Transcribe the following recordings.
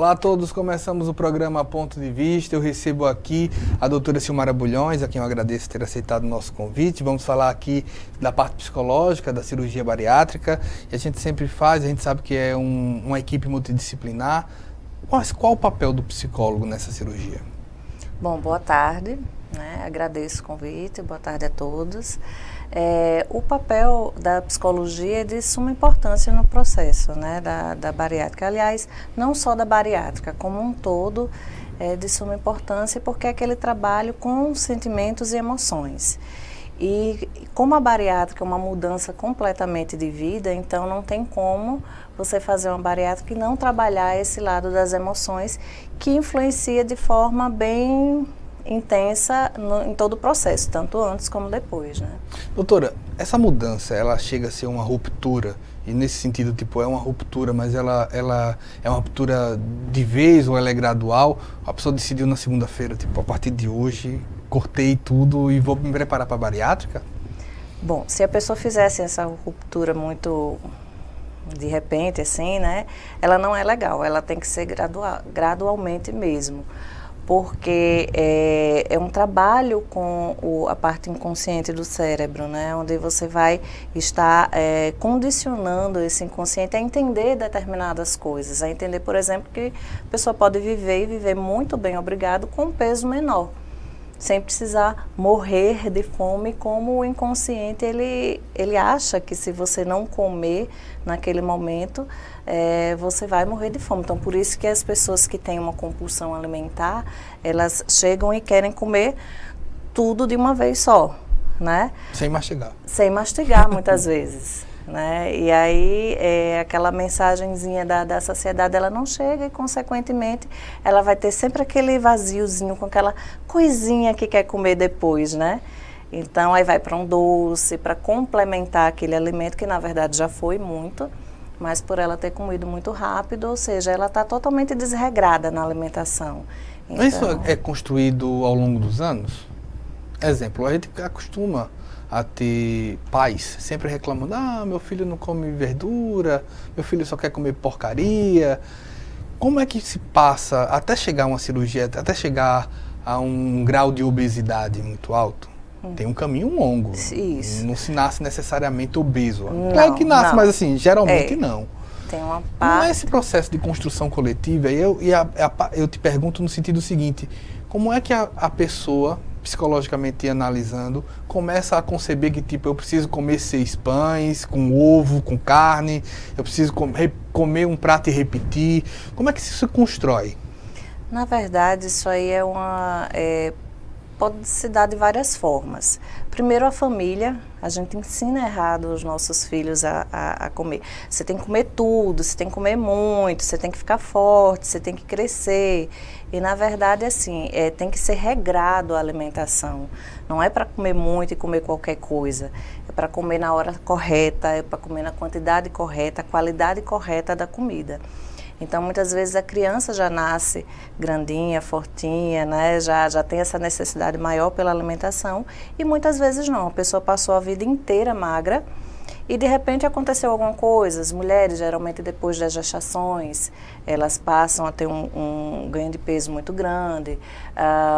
Olá a todos, começamos o programa Ponto de Vista. Eu recebo aqui a doutora Silmara Bulhões, a quem eu agradeço ter aceitado o nosso convite. Vamos falar aqui da parte psicológica, da cirurgia bariátrica. E a gente sempre faz, a gente sabe que é uma equipe multidisciplinar. Mas qual o papel do psicólogo nessa cirurgia? Bom, boa tarde, agradeço o convite, boa tarde a todos. O papel da psicologia é de suma importância no processo da bariátrica. Aliás, não só da bariátrica, como um todo é de suma importância porque é aquele trabalho com sentimentos e emoções. E como a bariátrica é uma mudança completamente de vida, então não tem como você fazer uma bariátrica e não trabalhar esse lado das emoções que influencia de forma bem intensa em todo o processo, tanto antes como depois, né? Doutora, essa mudança, ela chega a ser uma ruptura, e nesse sentido, é uma ruptura, mas ela é uma ruptura de vez ou ela é gradual? A pessoa decidiu na segunda-feira, a partir de hoje, cortei tudo e vou me preparar para a bariátrica? Bom, se a pessoa fizesse essa ruptura muito de repente, assim, ela não é legal, ela tem que ser gradualmente mesmo. Porque é um trabalho com a parte inconsciente do cérebro, onde você vai estar condicionando esse inconsciente a entender determinadas coisas, a entender, por exemplo, que a pessoa pode viver e viver muito bem, obrigado, com um peso menor, sem precisar morrer de fome, como o inconsciente ele acha que se você não comer naquele momento, você vai morrer de fome. Então, por isso que as pessoas que têm uma compulsão alimentar, elas chegam e querem comer tudo de uma vez só, Sem mastigar. Sem mastigar, muitas vezes. E aí, aquela mensagenzinha da saciedade, ela não chega e, consequentemente, ela vai ter sempre aquele vaziozinho com aquela coisinha que quer comer depois, Então, aí vai para um doce, para complementar aquele alimento que, na verdade, já foi muito, mas por ela ter comido muito rápido, ou seja, ela está totalmente desregrada na alimentação. Então, isso é construído ao longo dos anos? Exemplo, a gente acostuma a ter pais sempre reclamando: meu filho não come verdura, meu filho só quer comer porcaria. Como é que se passa até chegar a uma cirurgia, até chegar a um grau de obesidade muito alto? Tem um caminho longo. Isso. Não se nasce necessariamente obeso. Claro que nasce, mas assim, geralmente não. Tem uma parte... Não é esse processo de construção coletiva, eu te pergunto no sentido seguinte: como é que a pessoa, psicologicamente analisando, começa a conceber que eu preciso comer 6 pães, com ovo, com carne, eu preciso comer um prato e repetir? Como é que isso se constrói? Na verdade, isso aí pode se dar de várias formas. Primeiro, a família, a gente ensina errado os nossos filhos a comer. Você tem que comer tudo, você tem que comer muito, você tem que ficar forte, você tem que crescer. E, na verdade, assim, tem que ser regrado a alimentação. Não é para comer muito e comer qualquer coisa. É para comer na hora correta, é para comer na quantidade correta, a qualidade correta da comida. Então, muitas vezes a criança já nasce grandinha, fortinha, já tem essa necessidade maior pela alimentação, e muitas vezes não. A pessoa passou a vida inteira magra e, de repente, aconteceu alguma coisa. As mulheres, geralmente, depois das gestações, elas passam a ter um ganho de peso muito grande,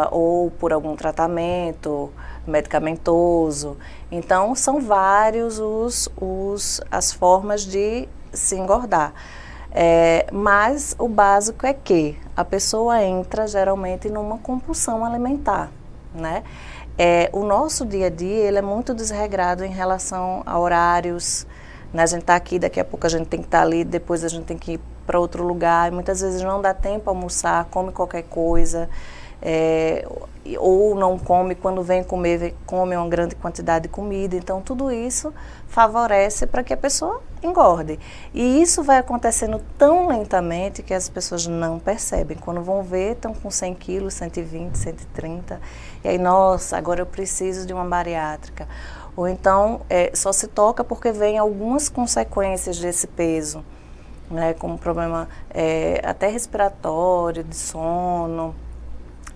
ou por algum tratamento medicamentoso. Então, são vários as formas de se engordar. Mas o básico é que a pessoa entra geralmente numa compulsão alimentar, o nosso dia a dia ele é muito desregrado em relação a horários, a gente está aqui, daqui a pouco a gente tem que estar ali, depois a gente tem que ir para outro lugar, e muitas vezes não dá tempo a almoçar, come qualquer coisa, ou não come, quando vem comer, come uma grande quantidade de comida. Então, tudo isso favorece para que a pessoa engorde. E isso vai acontecendo tão lentamente que as pessoas não percebem. Quando vão ver, estão com 100 quilos, 120, 130. E aí, nossa, agora eu preciso de uma bariátrica. Ou então, só se toca porque vem algumas consequências desse peso, como problema até respiratório, de sono,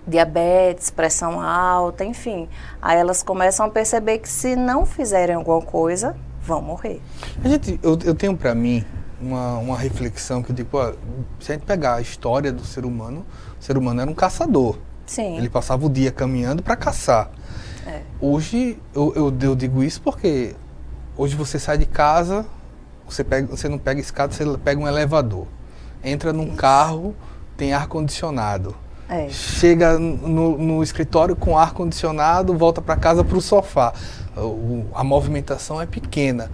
diabetes, pressão alta, enfim. Aí elas começam a perceber que se não fizerem alguma coisa, vão morrer. Eu tenho para mim uma reflexão que eu digo, pô, se a gente pegar a história do ser humano, o ser humano era um caçador. Sim. Ele passava o dia caminhando para caçar. Hoje, eu digo isso porque hoje você sai de casa, você não pega escada, você pega um elevador. Entra num carro, tem ar-condicionado. Chega no escritório com ar-condicionado, volta para casa para o sofá. A movimentação é pequena.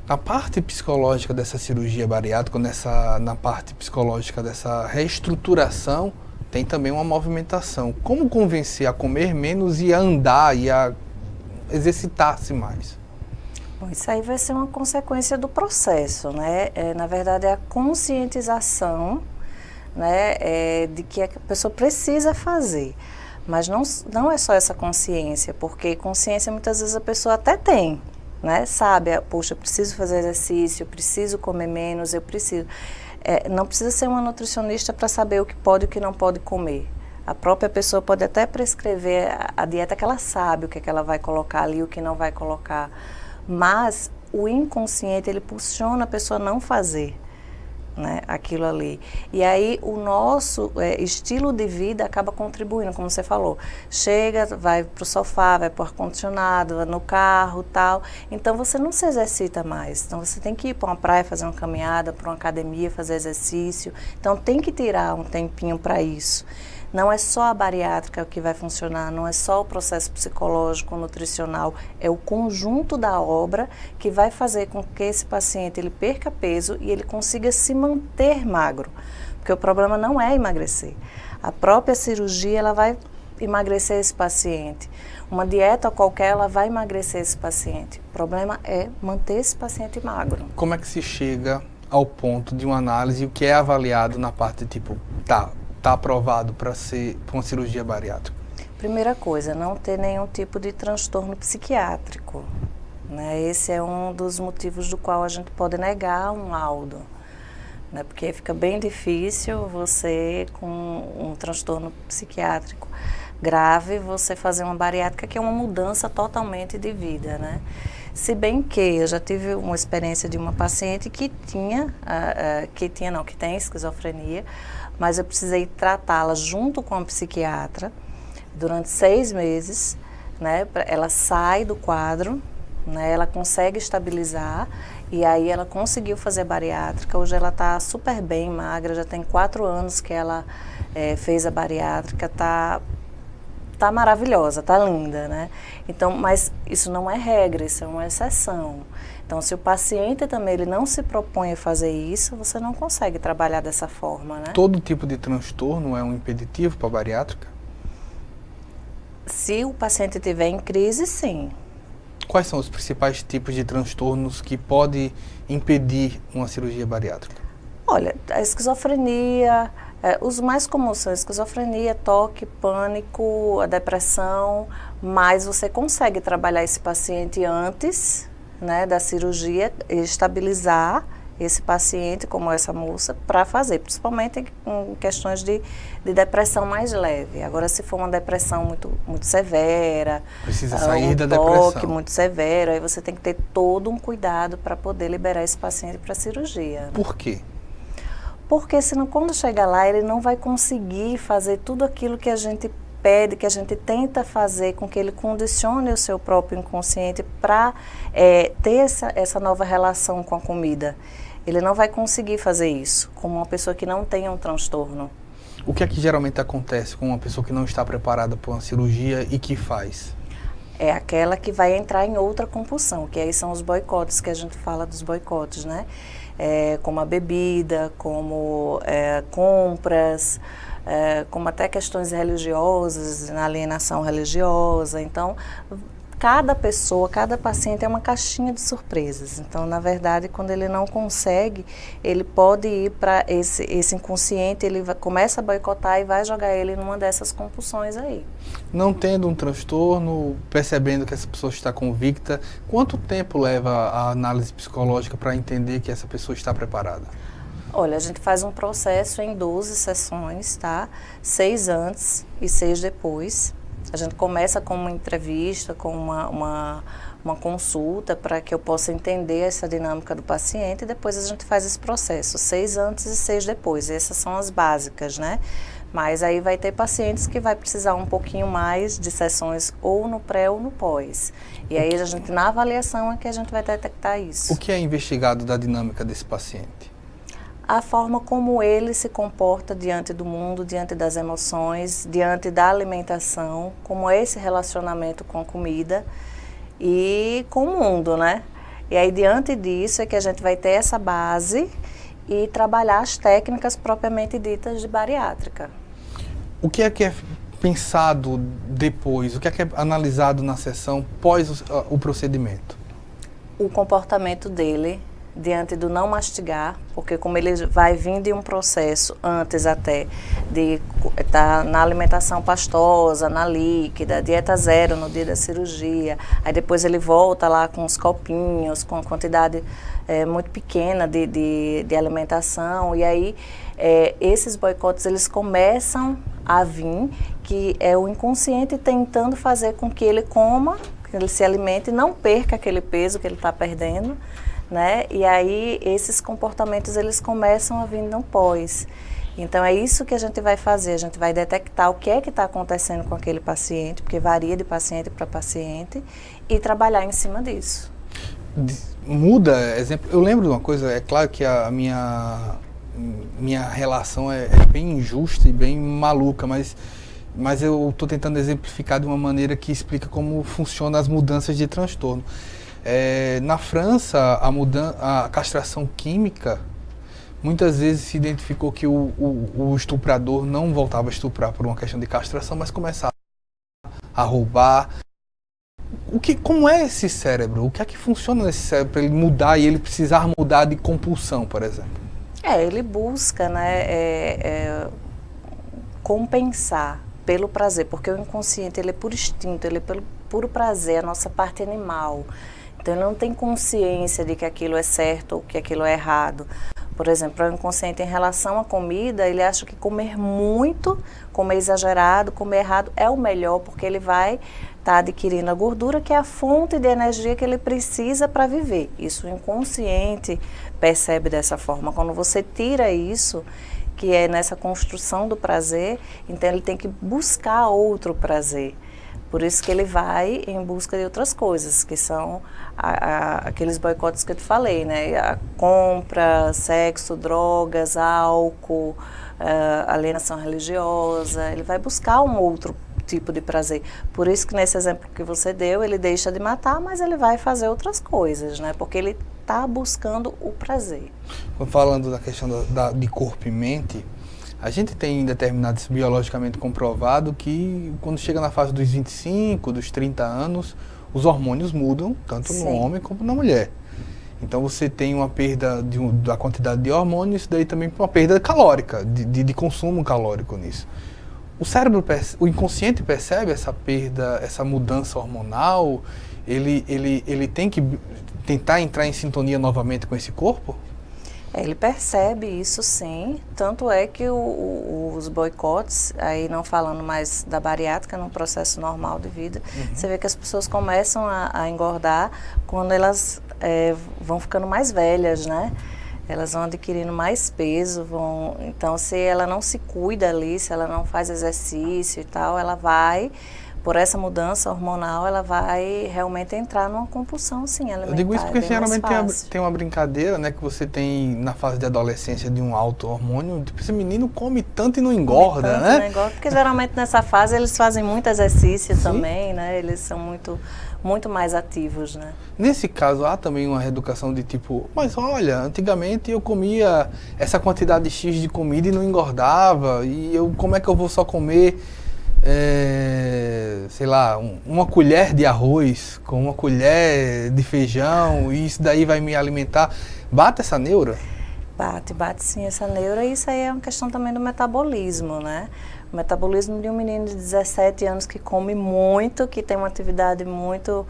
Na parte psicológica dessa cirurgia bariátrica, na parte psicológica dessa reestruturação, tem também uma movimentação. Como convencer a comer menos e a andar e a exercitar-se mais? Bom, isso aí vai ser uma consequência do processo, né? Na verdade, é a conscientização, né, de que a pessoa precisa fazer. Mas não é só essa consciência, porque consciência muitas vezes a pessoa até tem, né? Sabe, poxa, eu preciso fazer exercício, eu preciso comer menos, eu preciso... não precisa ser uma nutricionista para saber o que pode e o que não pode comer. A própria pessoa pode até prescrever a dieta que ela sabe, o que ela vai colocar ali, o que não vai colocar. Mas o inconsciente, ele impulsiona a pessoa a não fazer, né, aquilo ali. E aí o nosso estilo de vida acaba contribuindo, como você falou. Chega, vai para o sofá, vai para o ar-condicionado, vai no carro, tal. Então você não se exercita mais. Então você tem que ir para uma praia fazer uma caminhada, para uma academia fazer exercício. Então tem que tirar um tempinho para isso. Não é só a bariátrica que vai funcionar, não é só o processo psicológico, nutricional, é o conjunto da obra que vai fazer com que esse paciente ele perca peso e ele consiga se manter magro. Porque o problema não é emagrecer. A própria cirurgia ela vai emagrecer esse paciente. Uma dieta qualquer ela vai emagrecer esse paciente. O problema é manter esse paciente magro. Como é que se chega ao ponto de uma análise, o que é avaliado na parte tipo, está aprovado para uma cirurgia bariátrica? Primeira coisa, não ter nenhum tipo de transtorno psiquiátrico, né? Esse é um dos motivos do qual a gente pode negar um laudo, né? Porque fica bem difícil você, com um transtorno psiquiátrico grave, você fazer uma bariátrica que é uma mudança totalmente de vida, né? Se bem que eu já tive uma experiência de uma paciente que tem esquizofrenia, mas eu precisei tratá-la junto com a psiquiatra durante 6 meses, né? Ela sai do quadro, né? Ela consegue estabilizar e aí ela conseguiu fazer bariátrica. Hoje ela está super bem, magra, já tem 4 anos que ela fez a bariátrica, tá maravilhosa, tá linda, né? Então, mas isso não é regra, isso é uma exceção. Então, se o paciente também ele não se propõe a fazer isso, você não consegue trabalhar dessa forma, né? Todo tipo de transtorno é um impeditivo para a bariátrica? Se o paciente estiver em crise, sim. Quais são os principais tipos de transtornos que podem impedir uma cirurgia bariátrica? Olha, a esquizofrenia, os mais comuns são a esquizofrenia, toque, pânico, a depressão, mas você consegue trabalhar esse paciente antes, né, da cirurgia, estabilizar esse paciente, como essa moça, para fazer, principalmente em questões de depressão mais leve. Agora, se for uma depressão muito severa, precisa sair da toque depressão muito severo, aí você tem que ter todo um cuidado para poder liberar esse paciente para a cirurgia. Por quê? Porque senão, quando chegar lá, ele não vai conseguir fazer tudo aquilo que a gente pede, que a gente tenta fazer com que ele condicione o seu próprio inconsciente para ter essa nova relação com a comida. Ele não vai conseguir fazer isso como uma pessoa que não tem um transtorno. O que é que geralmente acontece com uma pessoa que não está preparada para uma cirurgia e que faz? É aquela que vai entrar em outra compulsão, que aí são os boicotes, que a gente fala dos boicotes, né? Como a bebida, como compras, como até questões religiosas, alienação religiosa. Então, cada pessoa, cada paciente é uma caixinha de surpresas. Então, na verdade, quando ele não consegue, ele pode ir para esse inconsciente, ele começa a boicotar e vai jogar ele numa dessas compulsões aí. Não tendo um transtorno, percebendo que essa pessoa está convicta, quanto tempo leva a análise psicológica para entender que essa pessoa está preparada? Olha, a gente faz um processo em 12 sessões, tá? 6 antes e 6 depois. A gente começa com uma entrevista, com uma uma consulta para que eu possa entender essa dinâmica do paciente e depois a gente faz esse processo, 6 antes e 6 depois. Essas são as básicas, né? Mas aí vai ter pacientes que vai precisar um pouquinho mais de sessões ou no pré ou no pós. E aí a gente, na avaliação, é que a gente vai detectar isso. O que é investigado da dinâmica desse paciente? A forma como ele se comporta diante do mundo, diante das emoções, diante da alimentação, como é esse relacionamento com a comida e com o mundo, né? E aí, diante disso, é que a gente vai ter essa base e trabalhar as técnicas propriamente ditas de bariátrica. O que é pensado depois? O que é analisado na sessão pós o procedimento? O comportamento dele diante do não mastigar, porque como ele vai vir de um processo antes até de estar na alimentação pastosa, na líquida, dieta zero no dia da cirurgia, aí depois ele volta lá com os copinhos, com a quantidade muito pequena de alimentação, e aí esses boicotes eles começam a vir, que é o inconsciente tentando fazer com que ele coma, que ele se alimente e não perca aquele peso que ele está perdendo, né? E aí esses comportamentos eles começam a vir no pós. Então é isso que a gente vai fazer, a gente vai detectar o que é que está acontecendo com aquele paciente, porque varia de paciente para paciente, e trabalhar em cima disso. Muda, exemplo, eu lembro de uma coisa, é claro que a minha relação é bem injusta e bem maluca, mas eu estou tentando exemplificar de uma maneira que explica como funcionam as mudanças de transtorno. Na França, a castração química, muitas vezes se identificou que o estuprador não voltava a estuprar por uma questão de castração, mas começava a roubar. Como é esse cérebro? O que é que funciona nesse cérebro para ele mudar e ele precisar mudar de compulsão, por exemplo? Ele busca, né, compensar pelo prazer, porque o inconsciente ele é por instinto, ele é pelo puro prazer, a nossa parte animal. Então ele não tem consciência de que aquilo é certo ou que aquilo é errado. Por exemplo, o inconsciente em relação à comida, ele acha que comer muito, comer exagerado, comer errado é o melhor, porque ele vai estar adquirindo a gordura, que é a fonte de energia que ele precisa para viver. Isso o inconsciente percebe dessa forma. Quando você tira isso, que é nessa construção do prazer, então ele tem que buscar outro prazer. Por isso que ele vai em busca de outras coisas, que são aqueles boicotes que eu te falei, né? A compra, sexo, drogas, álcool, alienação religiosa. Ele vai buscar um outro tipo de prazer. Por isso que nesse exemplo que você deu, ele deixa de matar, mas ele vai fazer outras coisas, né? Porque ele está buscando o prazer. Falando da questão de corpo e mente, a gente tem determinados biologicamente comprovado que quando chega na fase dos 25, dos 30 anos, os hormônios mudam, tanto no homem como na mulher. Então você tem uma perda da quantidade de hormônios, daí também uma perda calórica, de consumo calórico nisso. O cérebro, o inconsciente percebe essa perda, essa mudança hormonal, ele tem que tentar entrar em sintonia novamente com esse corpo? Ele percebe isso sim, tanto é que os boicotes, aí não falando mais da bariátrica, num processo normal de vida, você vê que as pessoas começam a engordar quando elas vão ficando mais velhas, né? Elas vão adquirindo mais peso, então se ela não se cuida ali, se ela não faz exercício e tal, ela vai, por essa mudança hormonal, ela vai realmente entrar numa compulsão, sim, alimentar. Eu digo isso porque geralmente tem uma brincadeira, né, que você tem na fase de adolescência de um alto hormônio, tipo, esse menino come tanto e não engorda, né? Não engorda, porque geralmente nessa fase eles fazem muito exercício também, né? Eles são muito mais ativos, né? Nesse caso, há também uma reeducação de tipo, mas olha, antigamente eu comia essa quantidade X de comida e não engordava, e como é que eu vou só comer sei lá, uma colher de arroz com uma colher de feijão e isso daí vai me alimentar? Bate essa neura? Bate sim essa neura, e isso aí é uma questão também do metabolismo, né? O metabolismo de um menino de 17 anos que come muito, que tem uma atividade muito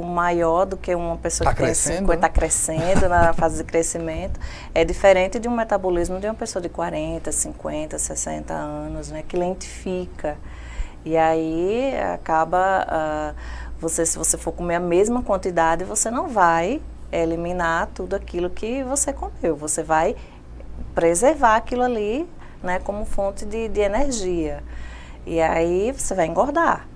maior do que uma pessoa que tem 50, está crescendo na fase de crescimento, é diferente de um metabolismo de uma pessoa de 40, 50, 60 anos, né, que lentifica. E aí acaba Se você for comer a mesma quantidade, você não vai eliminar tudo aquilo que você comeu. Você vai preservar aquilo ali, né, como fonte de energia. E aí você vai engordar.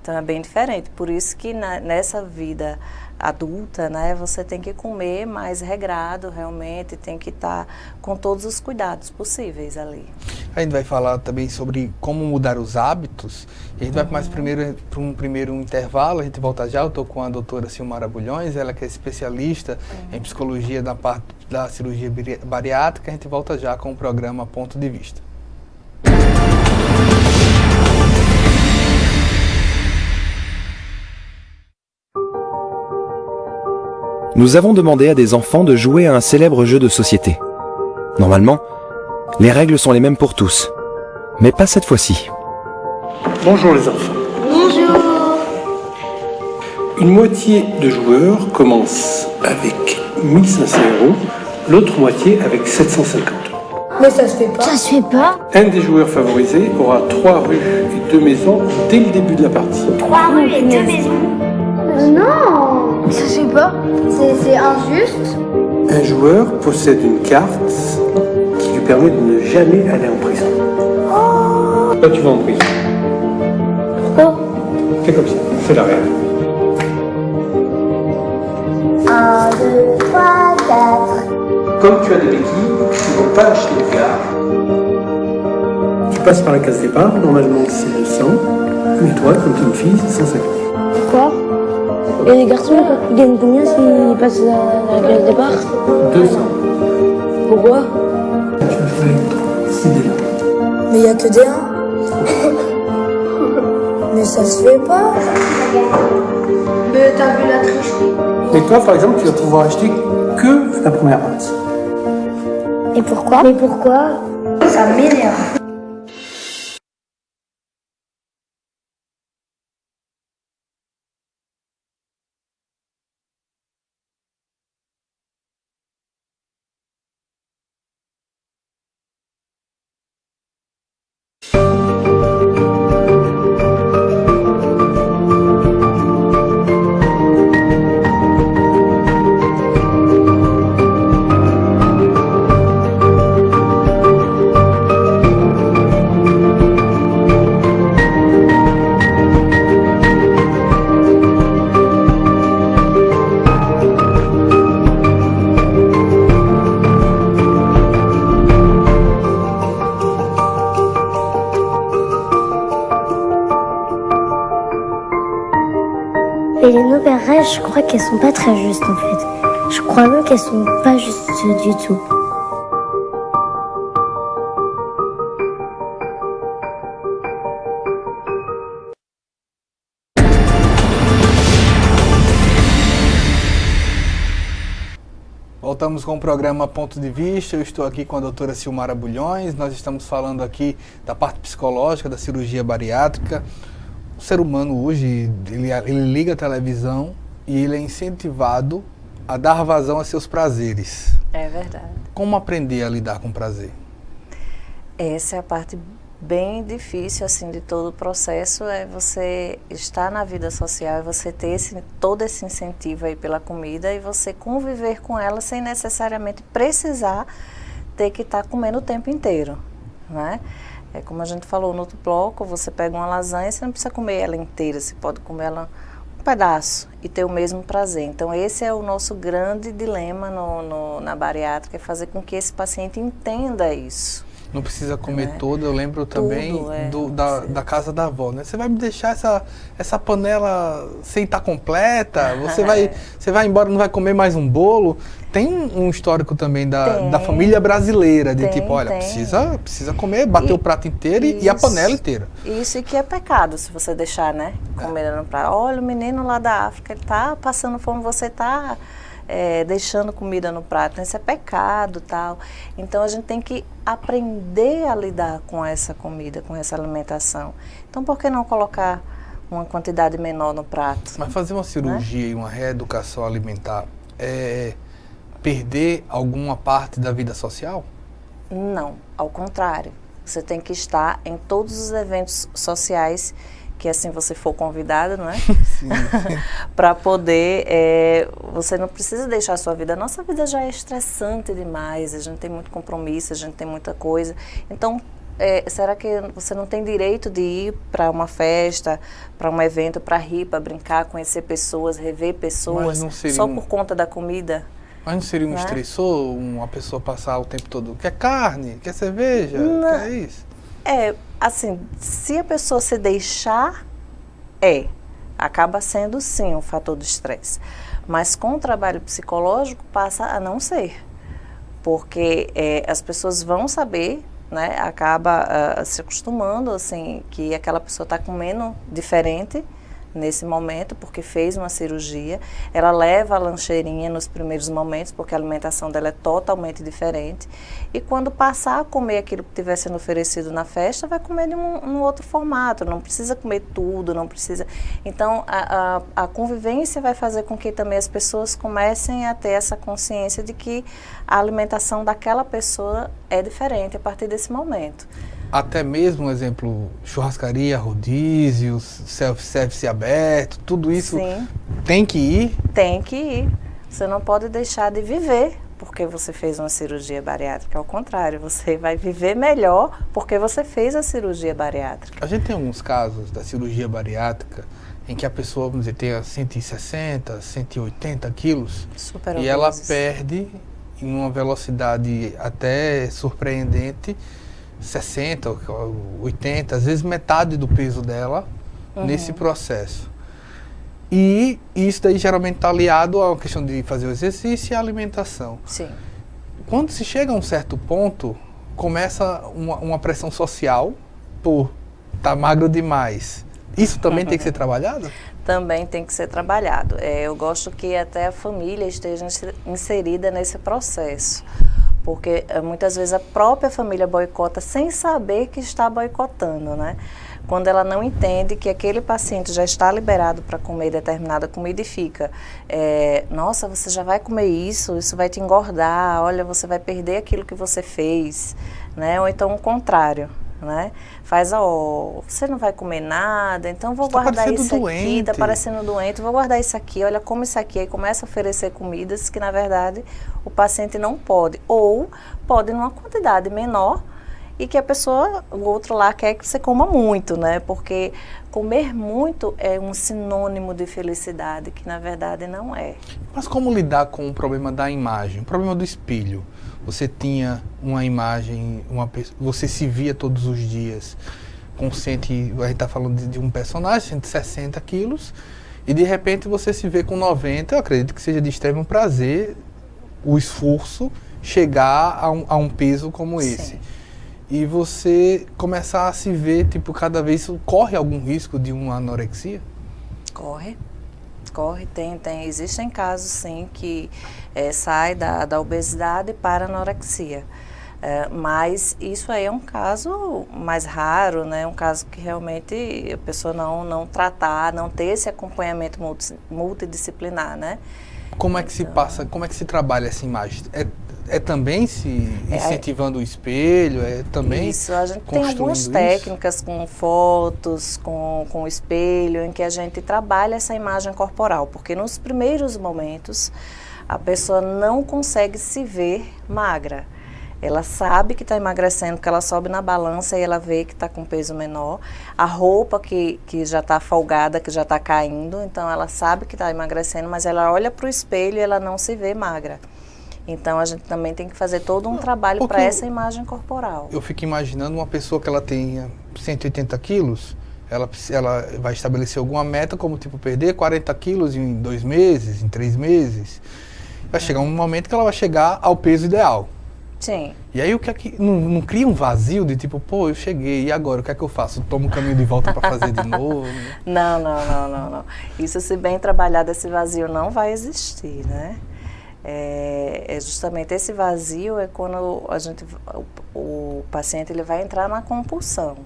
Então é bem diferente. Por isso que nessa vida adulta, né, você tem que comer mais regrado realmente, tem que estar com todos os cuidados possíveis ali. A gente vai falar também sobre como mudar os hábitos. E a gente vai para um primeiro intervalo, a gente volta já. Eu estou com a doutora Silmara Bulhões, ela que é especialista em psicologia da parte da cirurgia bariátrica. A gente volta já com o programa Ponto de Vista. Nous avons demandé à des enfants de jouer à un célèbre jeu de société. Normalement, les règles sont les mêmes pour tous, mais pas cette fois-ci. Bonjour les enfants. Bonjour. Une moitié de joueurs commence avec 1500 €, l'autre moitié avec 750 €. Mais ça se fait pas. Ça se fait pas. Un des joueurs favorisés aura 3 rues et 2 maisons dès le début de la partie. 3 rues et 2 maisons. Non, ça se fait pas. C'est injuste. Un joueur possède une carte qui lui permet de ne jamais aller en prison. Toi tu vas en prison. Pourquoi? Fais comme ça, c'est la règle. 1, 2, 3, 4. Comme tu as des béquilles, tu ne vas pas acheter de gare. Tu passes par la case départ, normalement c'est 200, mais toi, comme tu es une fille, c'est 150. Pourquoi? Et les garçons, ils gagnent combien s'ils passent à la case départ? 200. Pourquoi? Tu vas jouer avec 6 dés là. Mais il y a que des 1. Mais ça se fait pas. Mais t'as vu la tricherie. Et toi, par exemple, tu vas pouvoir acheter que la première race. Et pourquoi? Mais pourquoi? Ça m'énerve. Et les nouvelles règles, je crois qu'elles sont pas très justes en fait. Je crois même qu'elles sont pas justes du tout. Voltamos com o programa Ponto de Vista. Eu estou aqui com a doutora Silmara Bulhões. Nós estamos falando aqui da parte psicológica, da cirurgia bariátrica. O ser humano hoje, ele liga a televisão e ele é incentivado a dar vazão a seus prazeres. É verdade. Como aprender a lidar com prazer? Essa é a parte bem difícil assim de todo o processo, é você estar na vida social e você ter todo esse incentivo aí pela comida e você conviver com ela sem necessariamente precisar ter que estar comendo o tempo inteiro, né? É como a gente falou no outro bloco, você pega uma lasanha, você não precisa comer ela inteira, você pode comer ela um pedaço e ter o mesmo prazer. Então esse é o nosso grande dilema na bariátrica, é fazer com que esse paciente entenda isso. Não precisa comer toda, eu lembro também da casa da avó, né? Você vai me deixar essa panela sem estar completa? Você vai embora, não vai comer mais um bolo? Tem um histórico também da família brasileira, de precisa comer, bater o prato inteiro e a panela inteira. Isso, e que é pecado se você deixar, né? Comida no prato. Olha, o menino lá da África, ele tá passando fome, você tá deixando comida no prato, isso é pecado, tal. Então a gente tem que aprender a lidar com essa comida, com essa alimentação. Então por que não colocar uma quantidade menor no prato? Mas fazer uma cirurgia e uma reeducação alimentar é perder alguma parte da vida social? Não, ao contrário. Você tem que estar em todos os eventos sociais que assim você for convidado, não é? Sim. Para poder, você não precisa deixar a sua vida. A nossa vida já é estressante demais, a gente tem muito compromisso, a gente tem muita coisa. Então, será que você não tem direito de ir para uma festa, para um evento, para rir, para brincar, conhecer pessoas, rever pessoas, só por conta da comida? Mas não seria um estressor uma pessoa passar o tempo todo, quer carne, quer cerveja, quer isso? Assim, se a pessoa se deixar, acaba sendo sim um fator de estresse. Mas com o trabalho psicológico passa a não ser. Porque as pessoas vão saber, né, acaba se acostumando, assim, que aquela pessoa está comendo diferente nesse momento, porque fez uma cirurgia. Ela leva a lancheirinha nos primeiros momentos, porque a alimentação dela é totalmente diferente. E quando passar a comer aquilo que estiver sendo oferecido na festa, vai comer de um outro formato, não precisa comer tudo, não precisa... Então, a convivência vai fazer com que também as pessoas comecem a ter essa consciência de que a alimentação daquela pessoa é diferente a partir desse momento. Até mesmo, exemplo, churrascaria, rodízios, self-service aberto, tudo isso tem que ir? Tem que ir. Você não pode deixar de viver porque você fez uma cirurgia bariátrica. Ao contrário, você vai viver melhor porque você fez a cirurgia bariátrica. A gente tem alguns casos da cirurgia bariátrica em que a pessoa, vamos dizer, tenha 160, 180 quilos e ela perde em uma velocidade até surpreendente 60, 80, às vezes metade do peso dela nesse processo. E isso daí geralmente está aliado a uma questão de fazer o exercício e a alimentação. Sim. Quando se chega a um certo ponto, começa uma pressão social por estar magro demais. Isso também tem que ser trabalhado? Também tem que ser trabalhado. Eu gosto que até a família esteja inserida nesse processo. Porque muitas vezes a própria família boicota sem saber que está boicotando, né? Quando ela não entende que aquele paciente já está liberado para comer determinada comida e fica, nossa, você já vai comer isso vai te engordar, olha, você vai perder aquilo que você fez, né? Ou então o contrário, né? Você não vai comer nada, então vou guardar isso aqui, está parecendo doente, vou guardar isso aqui, olha, come isso aqui. Aí começa a oferecer comidas que, na verdade, o paciente não pode, ou pode numa quantidade menor e que a pessoa, o outro lá, quer que você coma muito, né? Porque comer muito é um sinônimo de felicidade, que na verdade não é. Mas como lidar com o problema da imagem, o problema do espelho? Você tinha uma imagem, você se via todos os dias com a gente está falando de um personagem, 160 quilos, e de repente você se vê com 90, eu acredito que seja de extremo prazer o esforço chegar a um peso como esse. E você começar a se ver, tipo, cada vez corre algum risco de uma anorexia? Corre, existem casos sim que sai da obesidade para a anorexia, mas isso aí é um caso mais raro, né? Um caso que realmente a pessoa não tratar, não ter esse acompanhamento multidisciplinar, né? Como é que se passa, como é que se trabalha essa imagem? É também se incentivando o espelho? É também isso, a gente tem algumas técnicas com fotos, com o espelho, em que a gente trabalha essa imagem corporal, porque nos primeiros momentos a pessoa não consegue se ver magra. Ela sabe que está emagrecendo, porque ela sobe na balança e ela vê que está com peso menor. A roupa que já está folgada, que já está caindo, então ela sabe que está emagrecendo, mas ela olha para o espelho e ela não se vê magra. Então a gente também tem que fazer todo um trabalho para essa imagem corporal. Eu fico imaginando uma pessoa que ela tenha 180 quilos, ela vai estabelecer alguma meta, como tipo perder 40 quilos em 2 meses, em 3 meses. Vai chegar um momento que ela vai chegar ao peso ideal. Sim. E aí o que é que não cria um vazio de tipo, pô, eu cheguei, e agora o que é que eu faço? Tomo o caminho de volta para fazer de novo? Não. Isso, se bem trabalhado, esse vazio não vai existir, né? Justamente esse vazio é quando o paciente ele vai entrar na compulsão.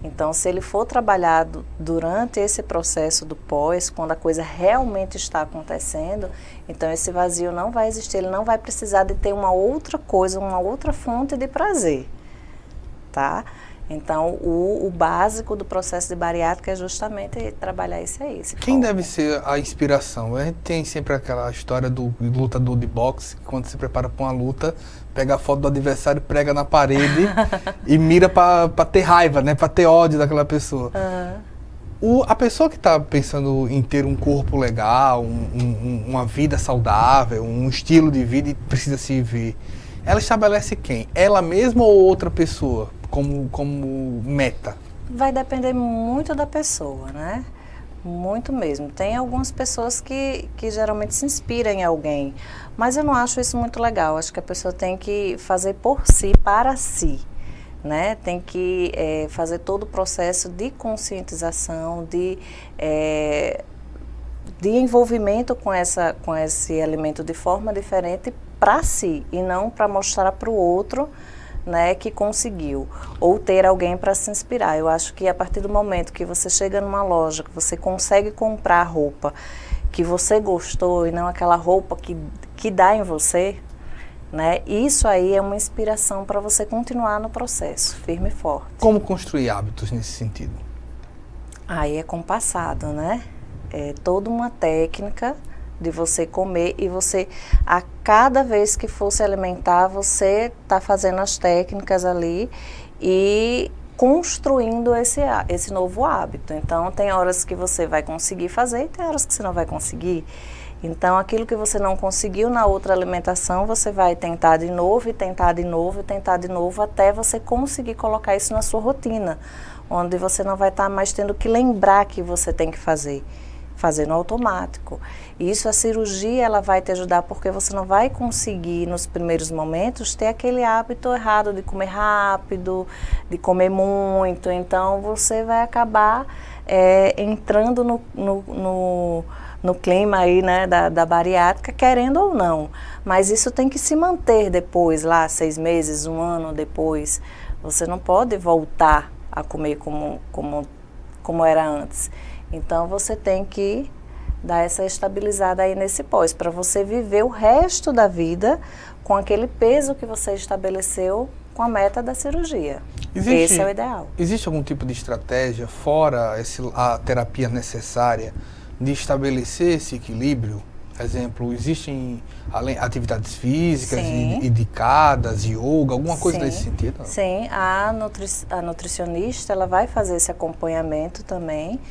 Então, se ele for trabalhado durante esse processo do pós, quando a coisa realmente está acontecendo, então esse vazio não vai existir, ele não vai precisar de ter uma outra coisa, uma outra fonte de prazer, tá? Então, o básico do processo de bariátrica é justamente trabalhar isso aí. Quem deve ser a inspiração? A gente tem sempre aquela história do lutador de boxe, que quando se prepara para uma luta, pega a foto do adversário, prega na parede e mira para ter raiva, né? Para ter ódio daquela pessoa. A pessoa que está pensando em ter um corpo legal, uma vida saudável, um estilo de vida e precisa se ver, ela estabelece quem? Ela mesma ou outra pessoa como meta? Vai depender muito da pessoa, né? Muito mesmo. Tem algumas pessoas que geralmente se inspiram em alguém, mas eu não acho isso muito legal. Acho que a pessoa tem que fazer por si, para si, né? Tem que fazer todo o processo de conscientização, de envolvimento com esse alimento de forma diferente para si e não para mostrar para o outro, né, que conseguiu, ou ter alguém para se inspirar. Eu acho que a partir do momento que você chega numa loja, que você consegue comprar roupa que você gostou e não aquela roupa que dá em você, né, isso aí é uma inspiração para você continuar no processo, firme e forte. Como construir hábitos nesse sentido? Aí é compassado, né? É toda uma técnica de você comer e você, a cada vez que for se alimentar, você está fazendo as técnicas ali e construindo esse novo hábito. Então, tem horas que você vai conseguir fazer e tem horas que você não vai conseguir. Então, aquilo que você não conseguiu na outra alimentação, você vai tentar de novo, e tentar de novo, e tentar de novo, até você conseguir colocar isso na sua rotina, onde você não vai estar mais tendo que lembrar que você tem que fazer no automático. E isso, a cirurgia, ela vai te ajudar, porque você não vai conseguir, nos primeiros momentos, ter aquele hábito errado de comer rápido, de comer muito. Então, você vai acabar entrando no clima aí, né, da bariátrica, querendo ou não. Mas isso tem que se manter depois, lá 6 meses, 1 ano depois. Você não pode voltar a comer como era antes. Então, você tem que dar essa estabilizada aí nesse pós, para você viver o resto da vida com aquele peso que você estabeleceu com a meta da cirurgia. Esse é o ideal. Existe algum tipo de estratégia, fora a terapia necessária, de estabelecer esse equilíbrio? Por exemplo, existem atividades físicas indicadas, yoga, alguma coisa nesse sentido? Sim, a nutricionista, ela vai fazer esse acompanhamento também,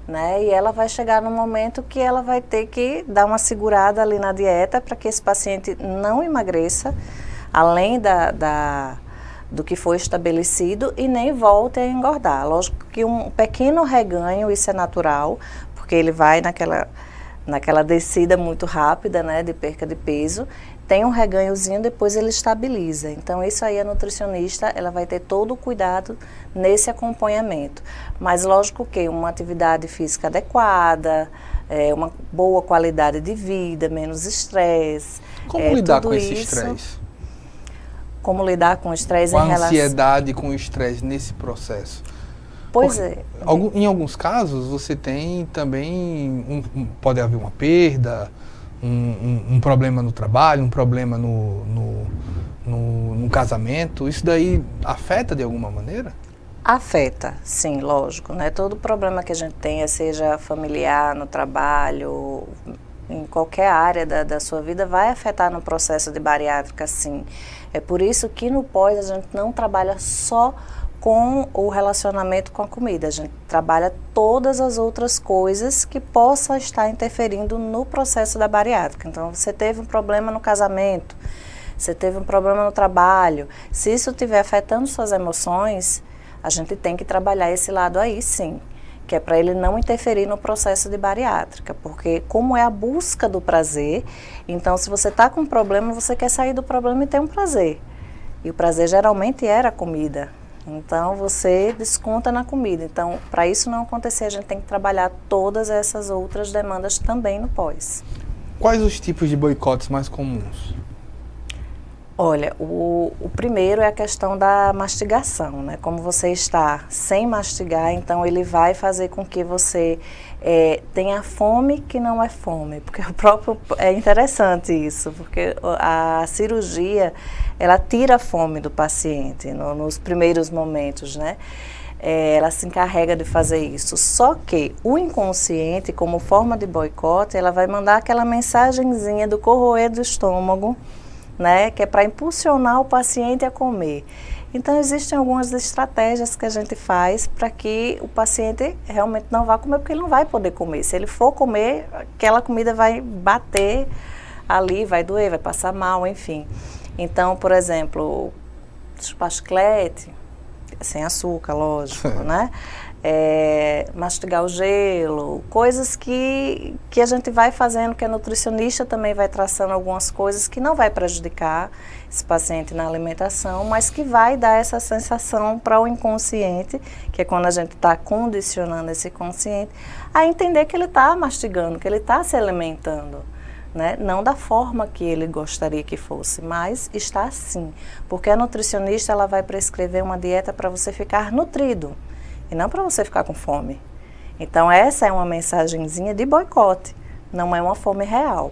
né? E ela vai chegar num momento que ela vai ter que dar uma segurada ali na dieta para que esse paciente não emagreça, além do que foi estabelecido, e nem volte a engordar. Lógico que um pequeno reganho, isso é natural, porque ele vai naquela descida muito rápida, né, de perca de peso, tem um reganhozinho, depois ele estabiliza. Então, isso aí a nutricionista, ela vai ter todo o cuidado nesse acompanhamento. Mas, lógico que uma atividade física adequada, uma boa qualidade de vida, menos estresse. Como lidar com esse estresse? Como lidar com o estresse em relação... Com a ansiedade, com o estresse nesse processo? Pois é. Em alguns casos, você tem também, pode haver uma perda, um problema no trabalho, um problema no casamento. Isso daí afeta de alguma maneira? Afeta, sim, lógico, né? Todo problema que a gente tenha, seja familiar, no trabalho, em qualquer área da sua vida, vai afetar no processo de bariátrica, sim. É por isso que no pós a gente não trabalha só com o relacionamento com a comida, a gente trabalha todas as outras coisas que possam estar interferindo no processo da bariátrica. Então, você teve um problema no casamento, você teve um problema no trabalho, se isso estiver afetando suas emoções, a gente tem que trabalhar esse lado aí, sim, que é para ele não interferir no processo de bariátrica, porque como é a busca do prazer, então se você está com um problema, você quer sair do problema e ter um prazer. E o prazer geralmente era a comida. Então, você desconta na comida. Então, para isso não acontecer, a gente tem que trabalhar todas essas outras demandas também no pós. Quais os tipos de boicotes mais comuns? Olha, o primeiro é a questão da mastigação, né? Como você está sem mastigar, então ele vai fazer com que você tenha fome que não é fome, porque é interessante isso, porque a cirurgia, ela tira a fome do paciente nos primeiros momentos, né? Ela se encarrega de fazer isso, só que o inconsciente, como forma de boicote, ela vai mandar aquela mensagenzinha do corroer do estômago, né, que é para impulsionar o paciente a comer. Então, existem algumas estratégias que a gente faz para que o paciente realmente não vá comer, porque ele não vai poder comer. Se ele for comer, aquela comida vai bater ali, vai doer, vai passar mal, enfim. Então, por exemplo, chupar chiclete, sem açúcar, lógico, né? Mastigar o gelo, coisas que a gente vai fazendo, que a nutricionista também vai traçando algumas coisas que não vai prejudicar esse paciente na alimentação, mas que vai dar essa sensação para o inconsciente, que é quando a gente está condicionando esse consciente, a entender que ele está mastigando, que ele está se alimentando. Né? Não da forma que ele gostaria que fosse, mas está assim, porque a nutricionista ela vai prescrever uma dieta para você ficar nutrido, e não para você ficar com fome. Então essa é uma mensagenzinha de boicote, não é uma fome real.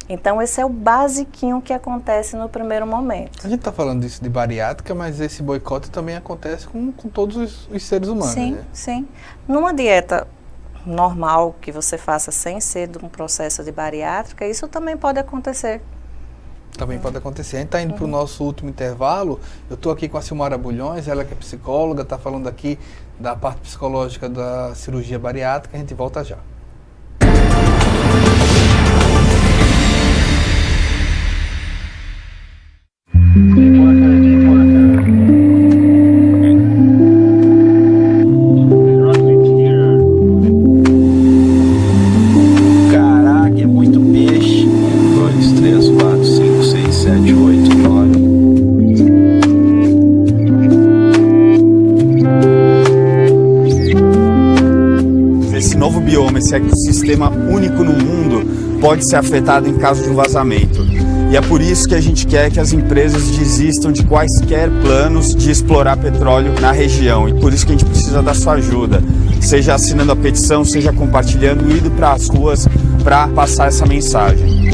Então esse é o basiquinho que acontece no primeiro momento. A gente está falando disso de bariátrica, mas esse boicote também acontece com todos os seres humanos. Sim, né? sim. Numa dieta normal que você faça sem ser de um processo de bariátrica, isso também pode acontecer. Também pode acontecer. A gente está indo para o nosso último intervalo. Eu estou aqui com a Silmara Bulhões, ela que é psicóloga, está falando aqui da parte psicológica da cirurgia bariátrica. A gente volta já. Caraca, é muito peixe. 2, 3, 4, 5, 6, 7, 8, 9. Esse novo bioma, esse ecossistema único no mundo, pode ser afetado em caso de um vazamento. E é por isso que a gente quer que as empresas desistam de quaisquer planos de explorar petróleo na região. E por isso que a gente precisa da sua ajuda. Seja assinando a petição, seja compartilhando, indo para as ruas para passar essa mensagem.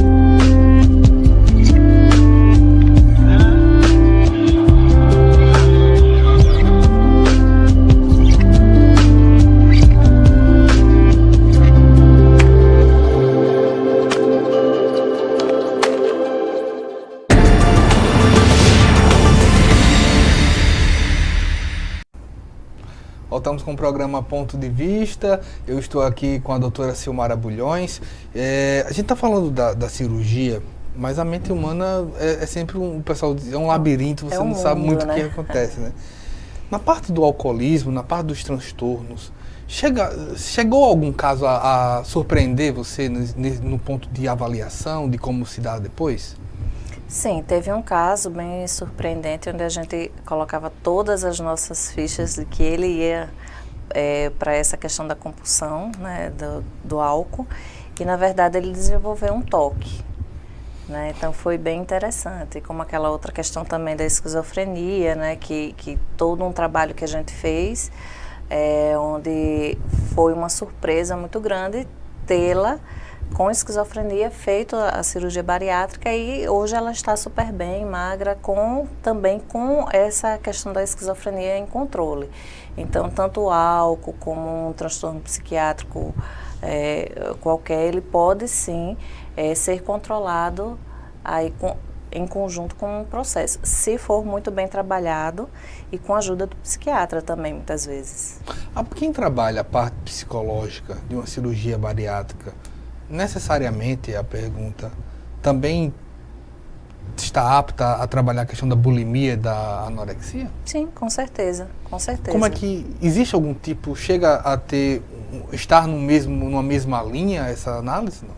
Voltamos com o programa Ponto de Vista. Eu estou aqui com a doutora Silmara Bulhões. A gente está falando da cirurgia, mas a mente humana é sempre o pessoal diz, é um labirinto, você não sabe muito o que acontece, né? Na parte do alcoolismo, na parte dos transtornos, chegou algum caso a surpreender você no ponto de avaliação, de como se dá depois? Sim, teve um caso bem surpreendente onde a gente colocava todas as nossas fichas de que ele ia para essa questão da compulsão, né, do álcool, e na verdade ele desenvolveu um toque. Né? Então foi bem interessante, como aquela outra questão também da esquizofrenia, né, que todo um trabalho que a gente fez, onde foi uma surpresa muito grande tê-la com esquizofrenia, feito a cirurgia bariátrica, e hoje ela está super bem, magra, também com essa questão da esquizofrenia em controle. Então, tanto o álcool como um transtorno psiquiátrico qualquer, ele pode sim ser controlado aí em conjunto com um processo, se for muito bem trabalhado e com a ajuda do psiquiatra também, muitas vezes. Quem trabalha a parte psicológica de uma cirurgia bariátrica, necessariamente, a pergunta, também está apta a trabalhar a questão da bulimia e da anorexia? Sim, com certeza, com certeza. Como é que, existe algum tipo, chega a estar numa mesma linha essa análise? Não?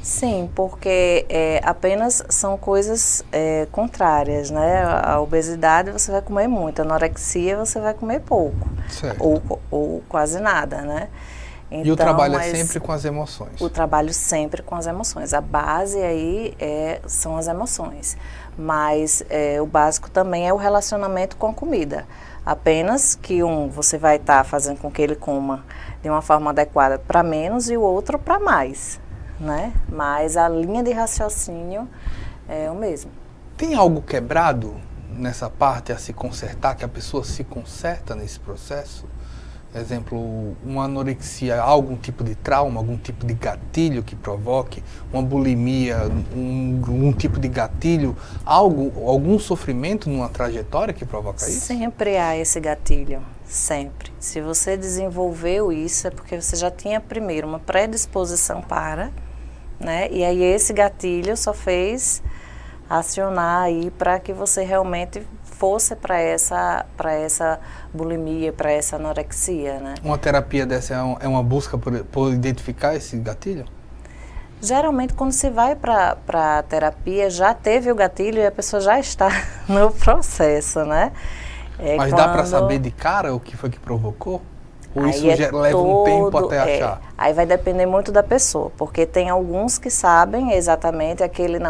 Sim, porque apenas são coisas contrárias, né? A obesidade você vai comer muito, a anorexia você vai comer pouco, ou quase nada, né? Então, e o trabalho é sempre com as emoções? O trabalho sempre com as emoções. A base aí são as emoções. Mas o básico também é o relacionamento com a comida. Apenas que você vai estar fazendo com que ele coma de uma forma adequada para menos e o outro para mais, né? Mas a linha de raciocínio é o mesmo. Tem algo quebrado nessa parte a se consertar, que a pessoa se conserta nesse processo? Exemplo, uma anorexia, algum tipo de trauma, algum tipo de gatilho que provoque, uma bulimia, um tipo de gatilho, algum sofrimento numa trajetória que provoca isso? Sempre há esse gatilho, sempre. Se você desenvolveu isso, é porque você já tinha primeiro uma predisposição para, né? E aí esse gatilho só fez acionar aí para que você realmente fosse para essa bulimia, para essa anorexia, né? Uma terapia dessa é uma busca por identificar esse gatilho? Geralmente, quando se vai para a terapia, já teve o gatilho e a pessoa já está no processo, né? Mas dá para saber de cara o que foi que provocou? Ou isso leva um tempo até achar? Aí vai depender muito da pessoa, porque tem alguns que sabem exatamente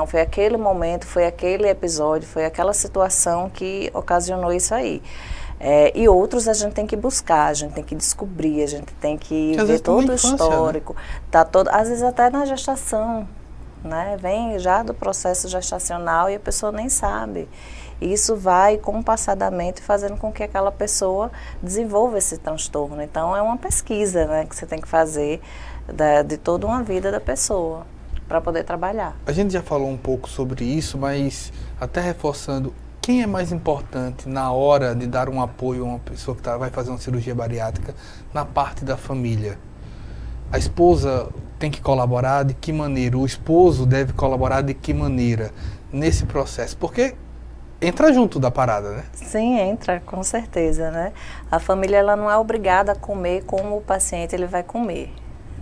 foi aquele momento, foi aquele episódio, foi aquela situação que ocasionou isso aí. E outros a gente tem que buscar, a gente tem que descobrir, a gente tem que ver todo o histórico. Né? Às vezes até na gestação, né? Vem já do processo gestacional e a pessoa nem sabe. Isso vai, com o passar da mente, fazendo com que aquela pessoa desenvolva esse transtorno. Então, é uma pesquisa, né, que você tem que fazer de toda uma vida da pessoa para poder trabalhar. A gente já falou um pouco sobre isso, mas até reforçando, quem é mais importante na hora de dar um apoio a uma pessoa que vai fazer uma cirurgia bariátrica na parte da família? A esposa tem que colaborar de que maneira? O esposo deve colaborar de que maneira nesse processo? Porque entra junto da parada, né? Sim, entra, com certeza, né? A família ela não é obrigada a comer como o paciente ele vai comer,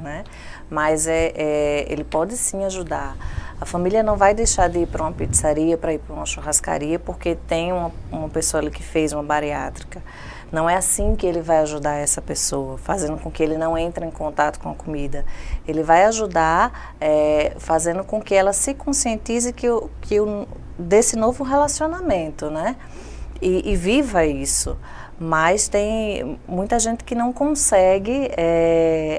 né? Mas ele pode sim ajudar. A família não vai deixar de ir para uma pizzaria, para ir para uma churrascaria, porque tem uma pessoa ali que fez uma bariátrica. Não é assim que ele vai ajudar essa pessoa, fazendo com que ele não entre em contato com a comida. Ele vai ajudar fazendo com que ela se conscientize desse novo relacionamento, né? E viva isso. Mas tem muita gente que não consegue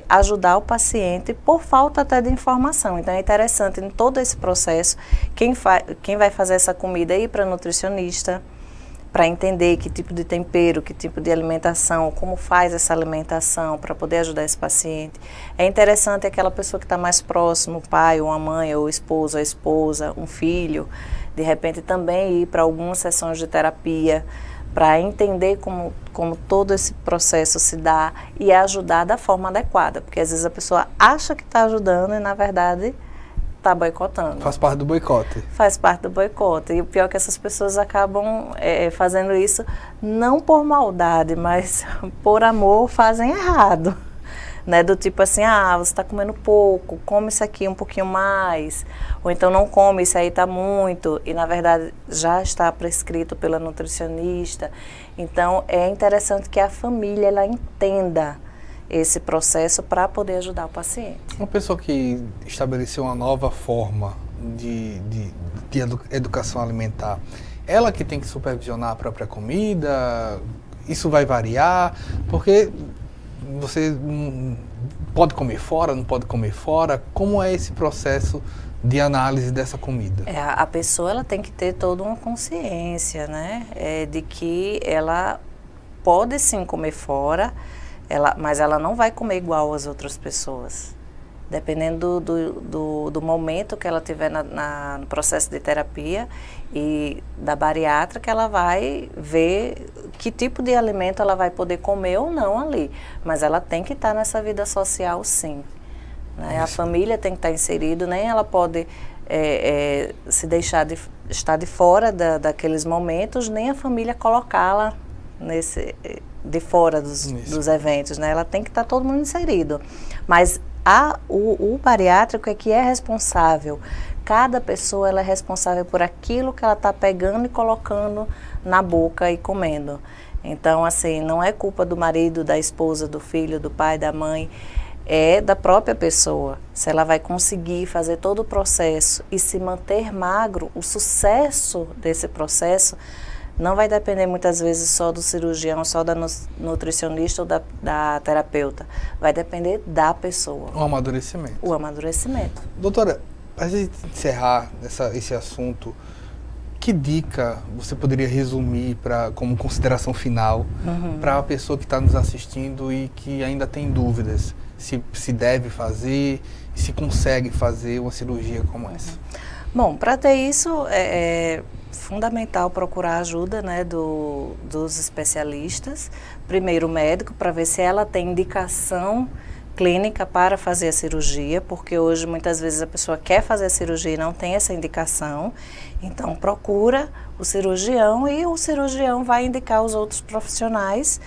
ajudar o paciente por falta até de informação. Então é interessante, em todo esse processo, quem vai fazer essa comida é ir para nutricionista, para entender que tipo de tempero, que tipo de alimentação, como faz essa alimentação para poder ajudar esse paciente. É interessante aquela pessoa que está mais próximo, o pai ou a mãe, ou o esposo, a esposa, um filho, de repente também ir para algumas sessões de terapia, para entender como todo esse processo se dá e ajudar da forma adequada, porque às vezes a pessoa acha que está ajudando e na verdade está boicotando. Faz parte do boicote. Faz parte do boicote. E o pior é que essas pessoas acabam fazendo isso não por maldade, mas por amor fazem errado. Né? Do tipo assim, você está comendo pouco, come isso aqui um pouquinho mais. Ou então não come, isso aí está muito. E na verdade já está prescrito pela nutricionista. Então é interessante que a família ela entenda esse processo para poder ajudar o paciente. Uma pessoa que estabeleceu uma nova forma de educação alimentar, ela que tem que supervisionar a própria comida, isso vai variar, porque você pode comer fora, não pode comer fora, como é esse processo de análise dessa comida? A pessoa ela tem que ter toda uma consciência, né, de que ela pode sim comer fora, mas ela não vai comer igual às outras pessoas. Dependendo do momento que ela tiver no processo de terapia e da bariátrica, ela vai ver que tipo de alimento ela vai poder comer ou não ali. Mas ela tem que estar nessa vida social, sim. Né? A família tem que estar inserida, nem ela pode se deixar de estar de fora daqueles momentos, nem a família colocá-la de fora dos eventos, né? Ela tem que estar todo mundo inserido. Mas o bariátrico é que é responsável. Cada pessoa ela é responsável por aquilo que ela está pegando e colocando na boca e comendo. Então, assim, não é culpa do marido, da esposa, do filho, do pai, da mãe. é da própria pessoa. Se ela vai conseguir fazer todo o processo e se manter magro, o sucesso desse processo não vai depender muitas vezes só do cirurgião, só da nutricionista ou da terapeuta. Vai depender da pessoa. O amadurecimento. O amadurecimento. Doutora, para a gente encerrar esse assunto, que dica você poderia resumir como consideração final para a pessoa que está nos assistindo e que ainda tem dúvidas se deve fazer e se consegue fazer uma cirurgia como essa? Bom, para ter isso é fundamental procurar ajuda, né, dos especialistas. Primeiro o médico, para ver se ela tem indicação clínica para fazer a cirurgia, porque hoje muitas vezes a pessoa quer fazer a cirurgia e não tem essa indicação. Então procura o cirurgião e o cirurgião vai indicar os outros profissionais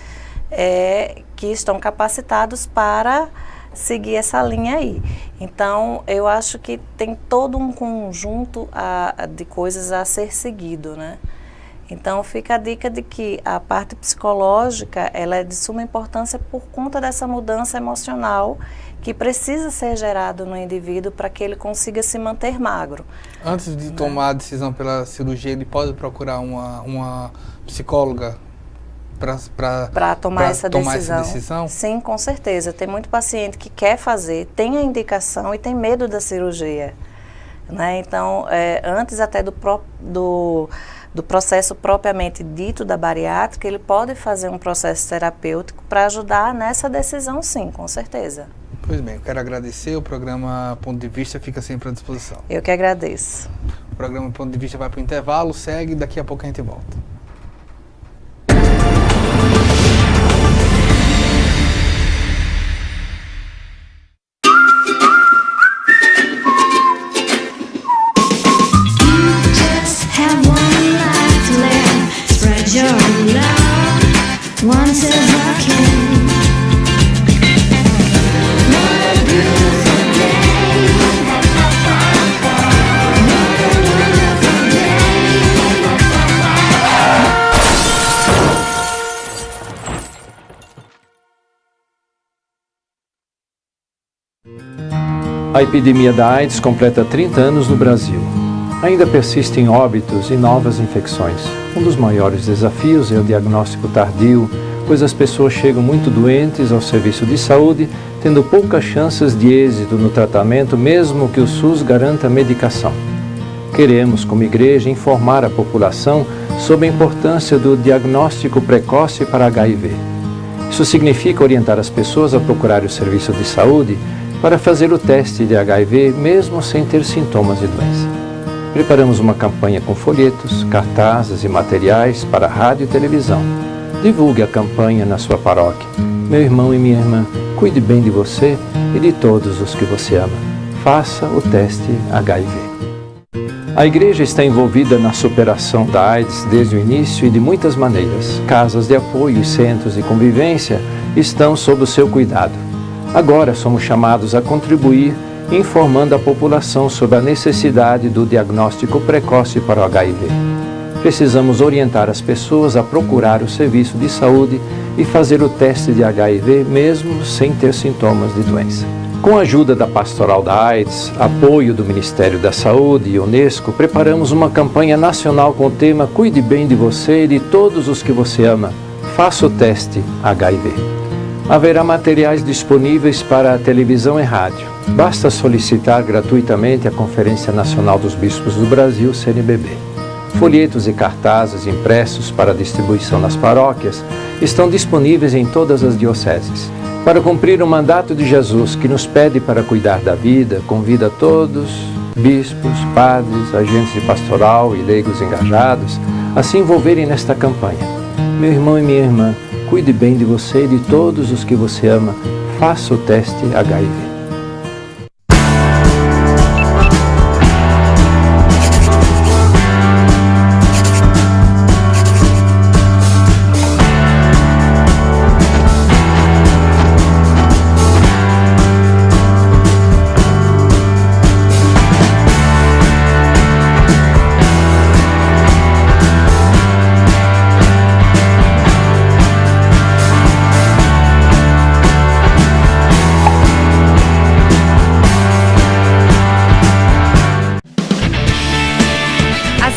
que estão capacitados para seguir essa linha aí. Então, eu acho que tem todo um conjunto de coisas a ser seguido, né? Então, fica a dica de que a parte psicológica, ela é de suma importância por conta dessa mudança emocional que precisa ser gerado no indivíduo para que ele consiga se manter magro. Antes de tomar a decisão pela cirurgia, ele pode procurar uma psicóloga para tomar essa decisão? Sim, com certeza. Tem muito paciente que quer fazer, tem a indicação e tem medo da cirurgia, né? Então, antes até do processo propriamente dito da bariátrica, ele pode fazer um processo terapêutico para ajudar nessa decisão, sim, com certeza. Pois bem, eu quero agradecer. O programa Ponto de Vista fica sempre à disposição. Eu que agradeço. O programa Ponto de Vista vai para o intervalo, segue, daqui a pouco a gente volta. A epidemia da AIDS completa 30 anos no Brasil. Ainda persistem óbitos e novas infecções. Um dos maiores desafios é o diagnóstico tardio, pois as pessoas chegam muito doentes ao serviço de saúde, tendo poucas chances de êxito no tratamento, mesmo que o SUS garanta medicação. Queremos, como igreja, informar a população sobre a importância do diagnóstico precoce para HIV. Isso significa orientar as pessoas a procurar o serviço de saúde para fazer o teste de HIV, mesmo sem ter sintomas de doença. Preparamos uma campanha com folhetos, cartazes e materiais para rádio e televisão. Divulgue a campanha na sua paróquia. Meu irmão e minha irmã, cuide bem de você e de todos os que você ama. Faça o teste HIV. A igreja está envolvida na superação da AIDS desde o início e de muitas maneiras. Casas de apoio e centros de convivência estão sob o seu cuidado. Agora somos chamados a contribuir, informando a população sobre a necessidade do diagnóstico precoce para o HIV. Precisamos orientar as pessoas a procurar o serviço de saúde e fazer o teste de HIV mesmo sem ter sintomas de doença. Com a ajuda da Pastoral da AIDS, apoio do Ministério da Saúde e Unesco, preparamos uma campanha nacional com o tema Cuide bem de você e de todos os que você ama. Faça o teste HIV. Haverá materiais disponíveis para a televisão e rádio. Basta solicitar gratuitamente a Conferência Nacional dos Bispos do Brasil, CNBB. Folhetos e cartazes impressos para distribuição nas paróquias estão disponíveis em todas as dioceses. Para cumprir o mandato de Jesus, que nos pede para cuidar da vida, convida todos, bispos, padres, agentes de pastoral e leigos engajados, a se envolverem nesta campanha. Meu irmão e minha irmã, cuide bem de você e de todos os que você ama. Faça o teste HIV.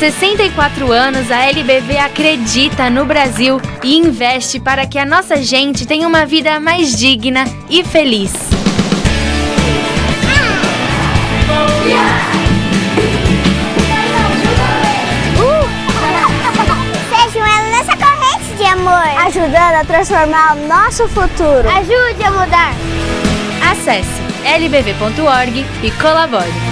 64 anos, a LBV acredita no Brasil e investe para que a nossa gente tenha uma vida mais digna e feliz. Seja um elo nessa corrente de amor, ajudando a transformar o nosso futuro. Ajude a mudar. Acesse lbv.org e colabore.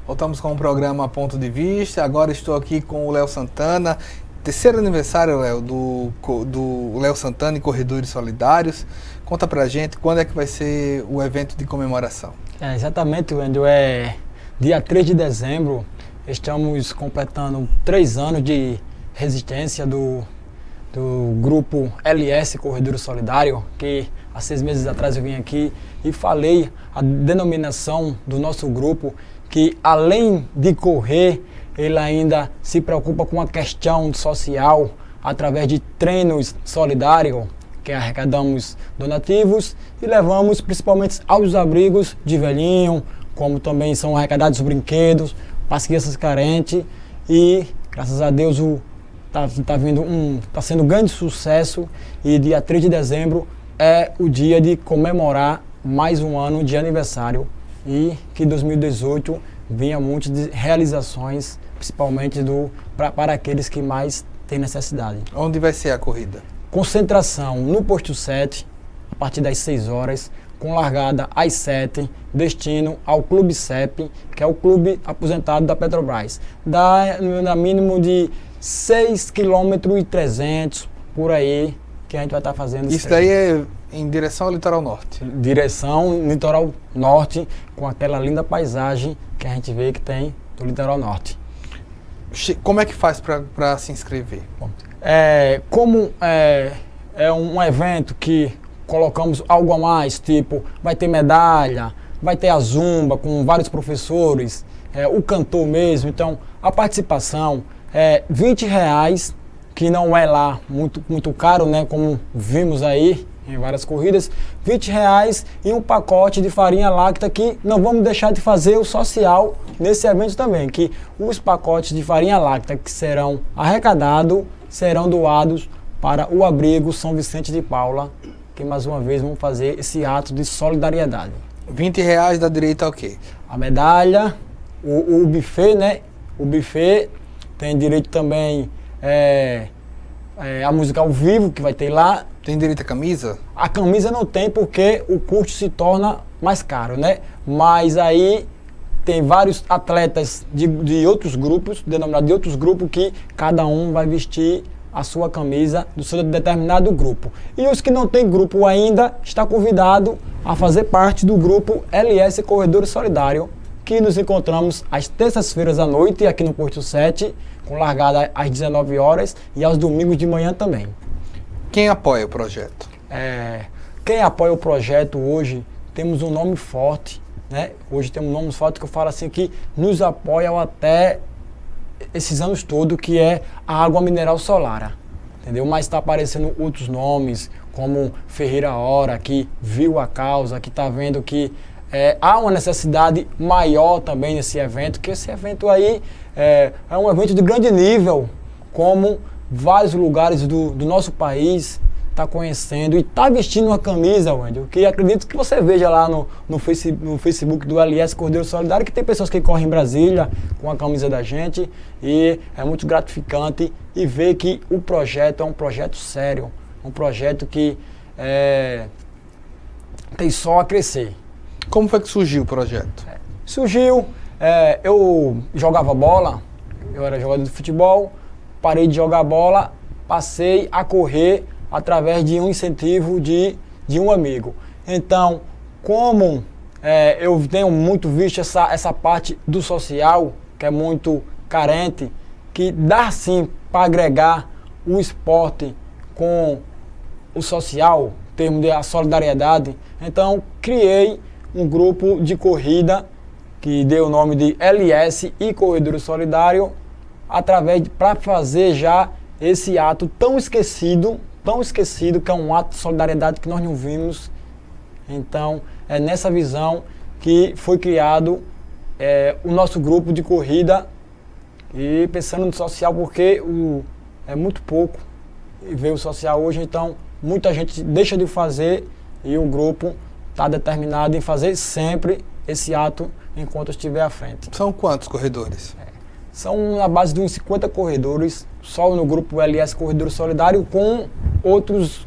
Voltamos com o programa Ponto de Vista. Agora estou aqui com o Léo Santana. Terceiro aniversário, Léo, do Léo Santana e Corredores Solidários. Conta pra gente quando é que vai ser o evento de comemoração. Exatamente, Wendel. Dia 3 de dezembro, estamos completando 3 anos de resistência do grupo LS Corredores Solidários, que há 6 meses atrás eu vim aqui e falei a denominação do nosso grupo, que além de correr, ele ainda se preocupa com a questão social através de treinos solidários, que arrecadamos donativos e levamos principalmente aos abrigos de velhinho, como também são arrecadados brinquedos para as crianças carentes, e graças a Deus está sendo um grande sucesso, e dia 3 de dezembro é o dia de comemorar mais um ano de aniversário, e que 2018 vinha muitas realizações, principalmente para aqueles que mais têm necessidade. Onde vai ser a corrida? Concentração no posto 7, a partir das 6 horas, com largada às 7, destino ao Clube CEP, que é o clube aposentado da Petrobras. Dá mínimo de 6,3 km por aí, que a gente vai estar fazendo. Isso daí é em direção ao Litoral Norte? Direção Litoral Norte, com aquela linda paisagem que a gente vê que tem do Litoral Norte. Como é que faz para se inscrever? Como é um evento que colocamos algo a mais, tipo, vai ter medalha, vai ter a zumba com vários professores, o cantor mesmo, então a participação é R$20, que não é lá muito caro, né, como vimos aí em várias corridas, R$20 e um pacote de farinha láctea, que não vamos deixar de fazer o social nesse evento também, que os pacotes de farinha láctea que serão arrecadados serão doados para o abrigo São Vicente de Paula, que mais uma vez vamos fazer esse ato de solidariedade. R$20 dá direito ao quê? A medalha, o buffet, né? O buffet tem direito também a música ao vivo que vai ter lá. Tem direito à camisa? A camisa não tem, porque o custo se torna mais caro, né? Mas aí tem vários atletas de outros grupos, denominados de outros grupos, que cada um vai vestir a sua camisa do seu determinado grupo. E os que não têm grupo ainda, está convidado a fazer parte do grupo LS Corredores Solidários, que nos encontramos às terças-feiras à noite aqui no Posto 7, com largada às 19 horas e aos domingos de manhã também. Quem apoia o projeto? Quem apoia o projeto hoje, temos um nome forte, né? Hoje temos um nome forte que eu falo assim, que nos apoia até esses anos todos, que é a Água Mineral Solara, entendeu? Mas está aparecendo outros nomes, como Ferreira Hora, que viu a causa, que está vendo que há uma necessidade maior também nesse evento, que esse evento aí é um evento de grande nível, como vários lugares do nosso país está conhecendo e está vestindo uma camisa, Wendel, que acredito que você veja lá no Facebook do LS Cordeiro Solidário, que tem pessoas que correm em Brasília com a camisa da gente, e é muito gratificante e ver que o projeto é um projeto sério, um projeto que tem só a crescer. Como foi que surgiu o projeto? Surgiu, eu jogava bola, eu era jogador de futebol, parei de jogar bola, passei a correr através de um incentivo de um amigo. Então, como eu tenho muito visto essa parte do social, que é muito carente, que dá sim para agregar o esporte com o social, em termos de solidariedade, então criei um grupo de corrida que deu o nome de LS e Corredores Solidários, para fazer já esse ato tão esquecido tão esquecido, que é um ato de solidariedade que nós não vimos. Então, é nessa visão que foi criado o nosso grupo de corrida, e pensando no social, porque é muito pouco e veio o social hoje, então muita gente deixa de fazer e o grupo está determinado em fazer sempre esse ato enquanto eu estiver à frente. São quantos corredores? São na base de uns 50 corredores, só no grupo LS Corredor Solidário, com outros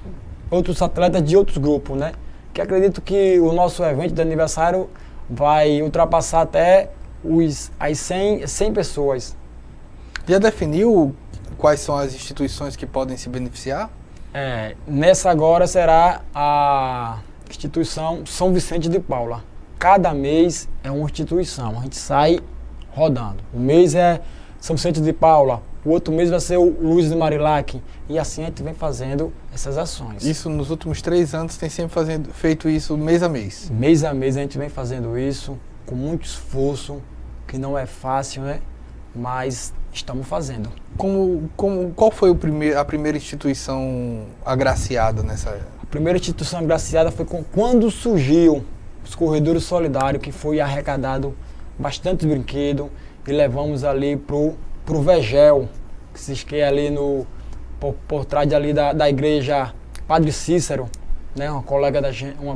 atletas de outros grupos, né? Que acredito que o nosso evento de aniversário vai ultrapassar até as 100 pessoas. Já definiu quais são as instituições que podem se beneficiar? Nessa agora será a instituição São Vicente de Paula. Cada mês é uma instituição, a gente sai rodando. Um mês é São Vicente de Paula, o outro mês vai ser o Luiz de Marilac, e assim a gente vem fazendo essas ações. Isso nos últimos 3 anos tem sempre feito isso mês a mês? Mês a mês a gente vem fazendo isso, com muito esforço, que não é fácil, né? Mas estamos fazendo. Qual foi a primeira instituição agraciada nessa? A primeira instituição agraciada foi quando surgiu os Corredores Solidários, que foi arrecadado bastante brinquedo e levamos ali pro Vegel, que é ali por trás ali da igreja Padre Cícero, né? Uma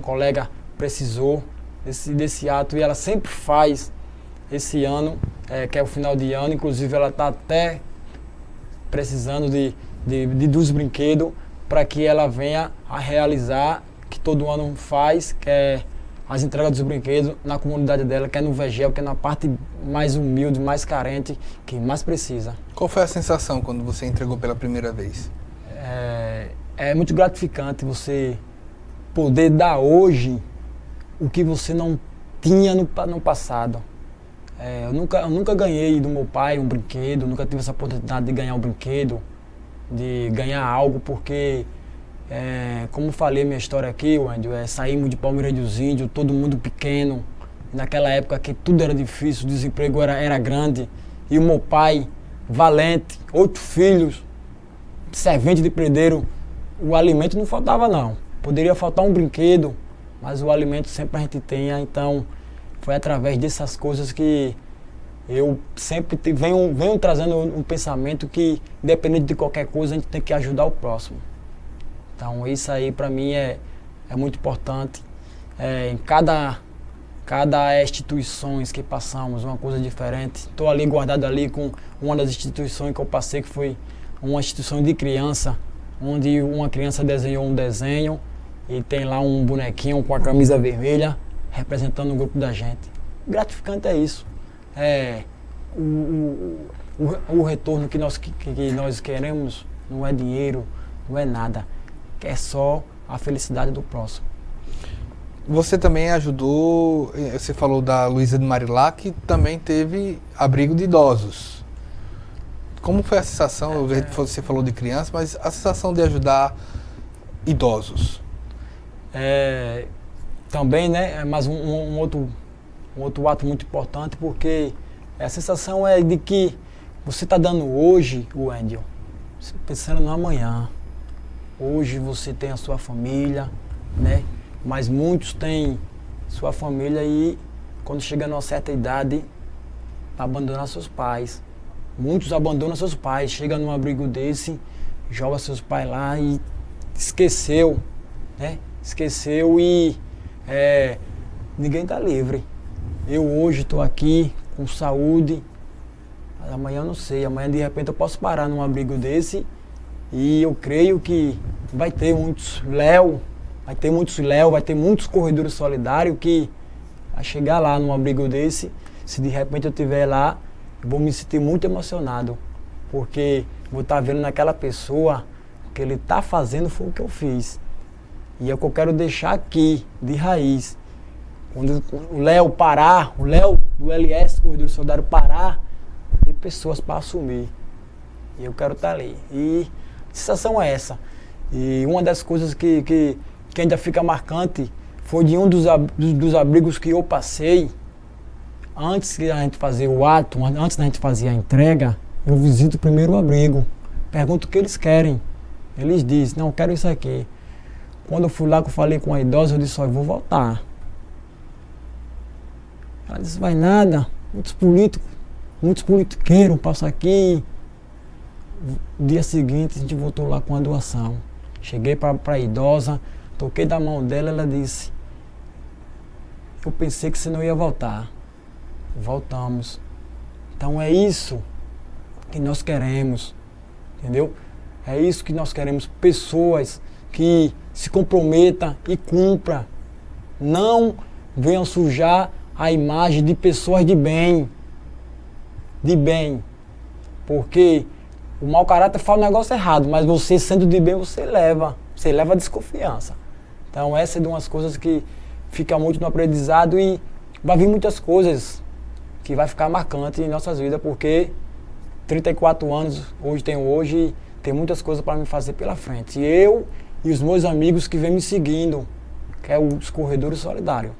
colega precisou desse ato e ela sempre faz esse ano, que é o final de ano, inclusive ela está até precisando dos brinquedos para que ela venha a realizar, que todo ano faz, que é as entregas dos brinquedos na comunidade dela, que é no Vegel, que é na parte mais humilde, mais carente, que mais precisa. Qual foi a sensação quando você entregou pela primeira vez? É muito gratificante você poder dar hoje o que você não tinha no passado. Eu nunca ganhei do meu pai um brinquedo, nunca tive essa oportunidade de ganhar um brinquedo, de ganhar algo, porque, como falei minha história aqui, Wendy, saímos de Palmeiras dos Índios, todo mundo pequeno, naquela época que tudo era difícil, o desemprego era grande, e o meu pai, valente, 8 filhos, servente de prendeiro, o alimento não faltava não. Poderia faltar um brinquedo, mas o alimento sempre a gente tenha, então foi através dessas coisas que eu sempre venho trazendo um pensamento que, independente de qualquer coisa, a gente tem que ajudar o próximo. Então isso aí para mim é muito importante. Em cada instituições que passamos, uma coisa diferente. Estou ali guardado ali com uma das instituições que eu passei, que foi uma instituição de criança, onde uma criança desenhou um desenho e tem lá um bonequinho com a camisa vermelha, representando o grupo da gente. Gratificante é isso. O retorno que nós queremos não é dinheiro, não é nada. É só a felicidade do próximo. Você também ajudou, você falou da Luísa de Marilac, que também teve abrigo de idosos. Como foi a sensação, você falou de criança, mas a sensação de ajudar idosos? Também, né, é mais um outro ato muito importante, porque a sensação é de que você está dando hoje, Wendy, pensando no amanhã. Hoje você tem a sua família, né, mas muitos têm sua família e quando chega numa certa idade, abandonam seus pais. Muitos abandonam seus pais, chega num abrigo desse, joga seus pais lá e esqueceu, né? Esqueceu e ninguém está livre. Eu hoje estou aqui com saúde, mas amanhã eu não sei, amanhã de repente eu posso parar num abrigo desse e eu creio que vai ter muitos Léo, vai ter muitos corredores solidários que vai chegar lá num abrigo desse, se de repente eu estiver lá, eu vou me sentir muito emocionado, porque vou estar vendo naquela pessoa o que ele está fazendo foi o que eu fiz. E é o que eu quero deixar aqui, de raiz. Quando o Léo parar, o Léo do LS, Corredor Solidário, parar, tem pessoas para assumir. E eu quero estar ali. E a sensação é essa. E uma das coisas que ainda fica marcante foi de um dos abrigos que eu passei. Antes da gente fazer o ato, antes da gente fazer a entrega, eu visito primeiro o abrigo. Pergunto o que eles querem. Eles dizem, não, eu quero isso aqui. Quando eu fui lá, que eu falei com a idosa, eu disse, ó, eu vou voltar. Ela disse, vai nada, muitos politiqueiros passam aqui. No dia seguinte, a gente voltou lá com a doação. Cheguei para a idosa, toquei da mão dela, ela disse, eu pensei que você não ia voltar. Voltamos. Então é isso que nós queremos, entendeu? É isso que nós queremos, pessoas que se comprometam e cumpram. Não venham sujar a imagem de pessoas de bem. De bem. Porque o mau caráter fala um negócio errado, mas você sendo de bem, você leva a desconfiança. Então essa é de umas coisas que fica muito no aprendizado e vai vir muitas coisas que vai ficar marcante em nossas vidas, porque 34 anos hoje tem muitas coisas para me fazer pela frente. E eu e os meus amigos que vêm me seguindo, que é os Corredores Solidários.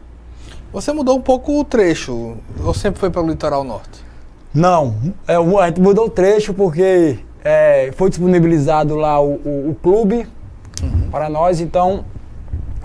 Você mudou um pouco o trecho, ou sempre foi para o litoral norte? Não, a gente mudou o trecho porque foi disponibilizado lá o clube para nós, então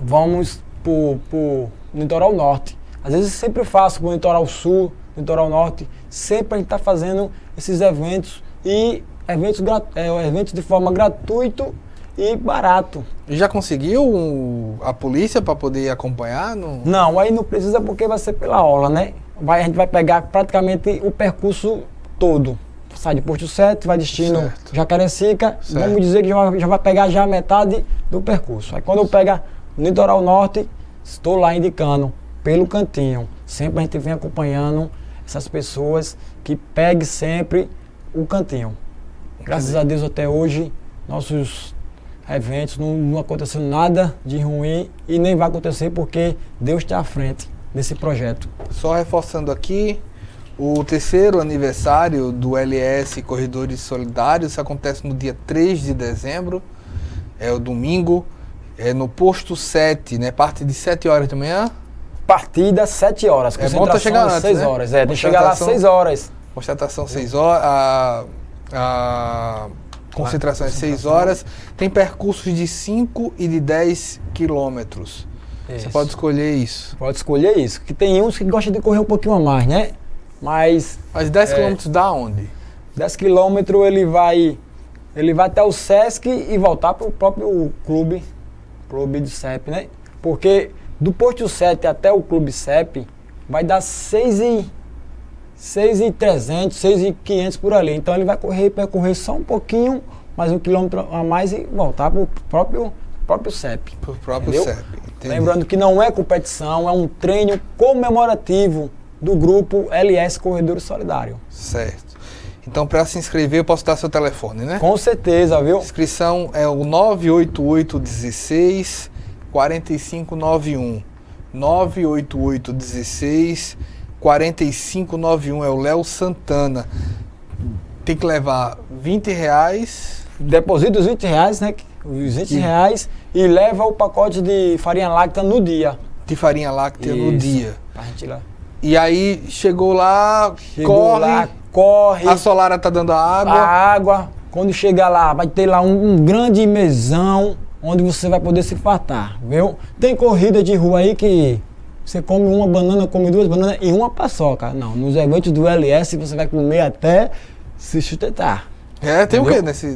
vamos pro litoral norte. Às vezes eu sempre faço pro litoral sul, litoral norte, sempre a gente está fazendo esses eventos e eventos de forma gratuita e barato. E já conseguiu a polícia para poder acompanhar? Não, aí não precisa porque vai ser pela aula, né? A gente vai pegar praticamente o percurso todo. Sai de Posto 7, vai destino Jacarecica, vamos dizer que já vai pegar já metade do percurso. Aí quando eu pego no litoral norte, estou lá indicando pelo cantinho. Sempre a gente vem acompanhando essas pessoas que peguem sempre o cantinho. Graças a Deus até hoje, nossos eventos não aconteceu nada de ruim e nem vai acontecer porque Deus está à frente desse projeto. Só reforçando aqui, o 3º aniversário do LS Corredores Solidários acontece no dia 3 de dezembro, é o domingo, é no Posto 7, né? Parte de 7 horas da manhã? Partida 7 horas, concentração chegar antes, 6 né? horas, tem que chegar lá 6 horas. Concentração 6 horas, a concentração é 6 horas, tem percursos de 5 e de 10 quilômetros. Você pode escolher isso. Pode escolher isso, que tem uns que gostam de correr um pouquinho a mais, né? Mas 10 quilômetros da onde? 10 quilômetros ele vai até o Sesc e voltar para o próprio clube do CEP, né? Porque do Posto 7 até o Clube CEP vai dar 6.300, 6.500 por ali. Então ele vai percorrer só um pouquinho, mais 1 quilômetro a mais e voltar para o próprio CEP. Para o próprio CEP. Entendi. Lembrando que não é competição, é um treino comemorativo do grupo LS Corredores Solidários. Certo. Então, para se inscrever, eu posso dar seu telefone, né? Com certeza, viu? Inscrição é o 98816 4591. 98816 4591 é o Léo Santana. Tem que levar R$20. Deposita os R$20, né? Os R$20 e leva o pacote de farinha láctea no dia. De farinha láctea no dia. Pra gente ir lá. E aí, chegou lá, corre. A Solara tá dando a água. A água. Quando chegar lá, vai ter lá um grande mesão onde você vai poder se fartar, viu? Tem corrida de rua aí que você come uma banana, come 2 bananas e uma paçoca. Não, nos eventos do LS você vai comer até se sustentar. Tem entendeu? O que nessa...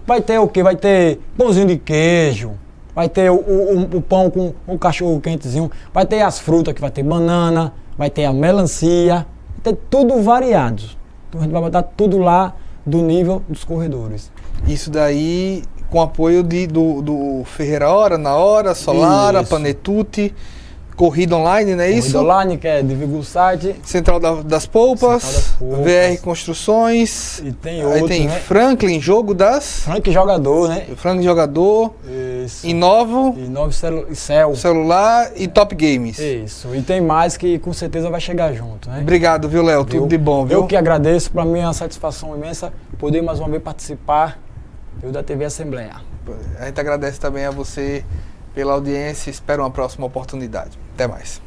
Vai ter o quê? Vai ter pãozinho de queijo, vai ter o pão com o cachorro quentezinho, vai ter as frutas que vai ter banana, vai ter a melancia, vai ter tudo variado. Então a gente vai botar tudo lá do nível dos corredores. Isso daí com apoio do Ferreira Hora, Na Hora, Solara, Panetuti, Corrida Online, não é isso? Corrida Online, que é divulga o site. Central das Polpas, VR Construções. E tem outros, aí tem, né? Franklin Jogador, né? Franklin Jogador. Isso. Inovo Cell. Celular e Top Games. Isso. E tem mais que com certeza vai chegar junto, né? Obrigado, viu, Léo? Tudo de bom, viu? Eu que agradeço. Para mim é uma satisfação imensa poder mais uma vez participar da TV Assembleia. A gente agradece também a você pela audiência e espero uma próxima oportunidade. Até mais.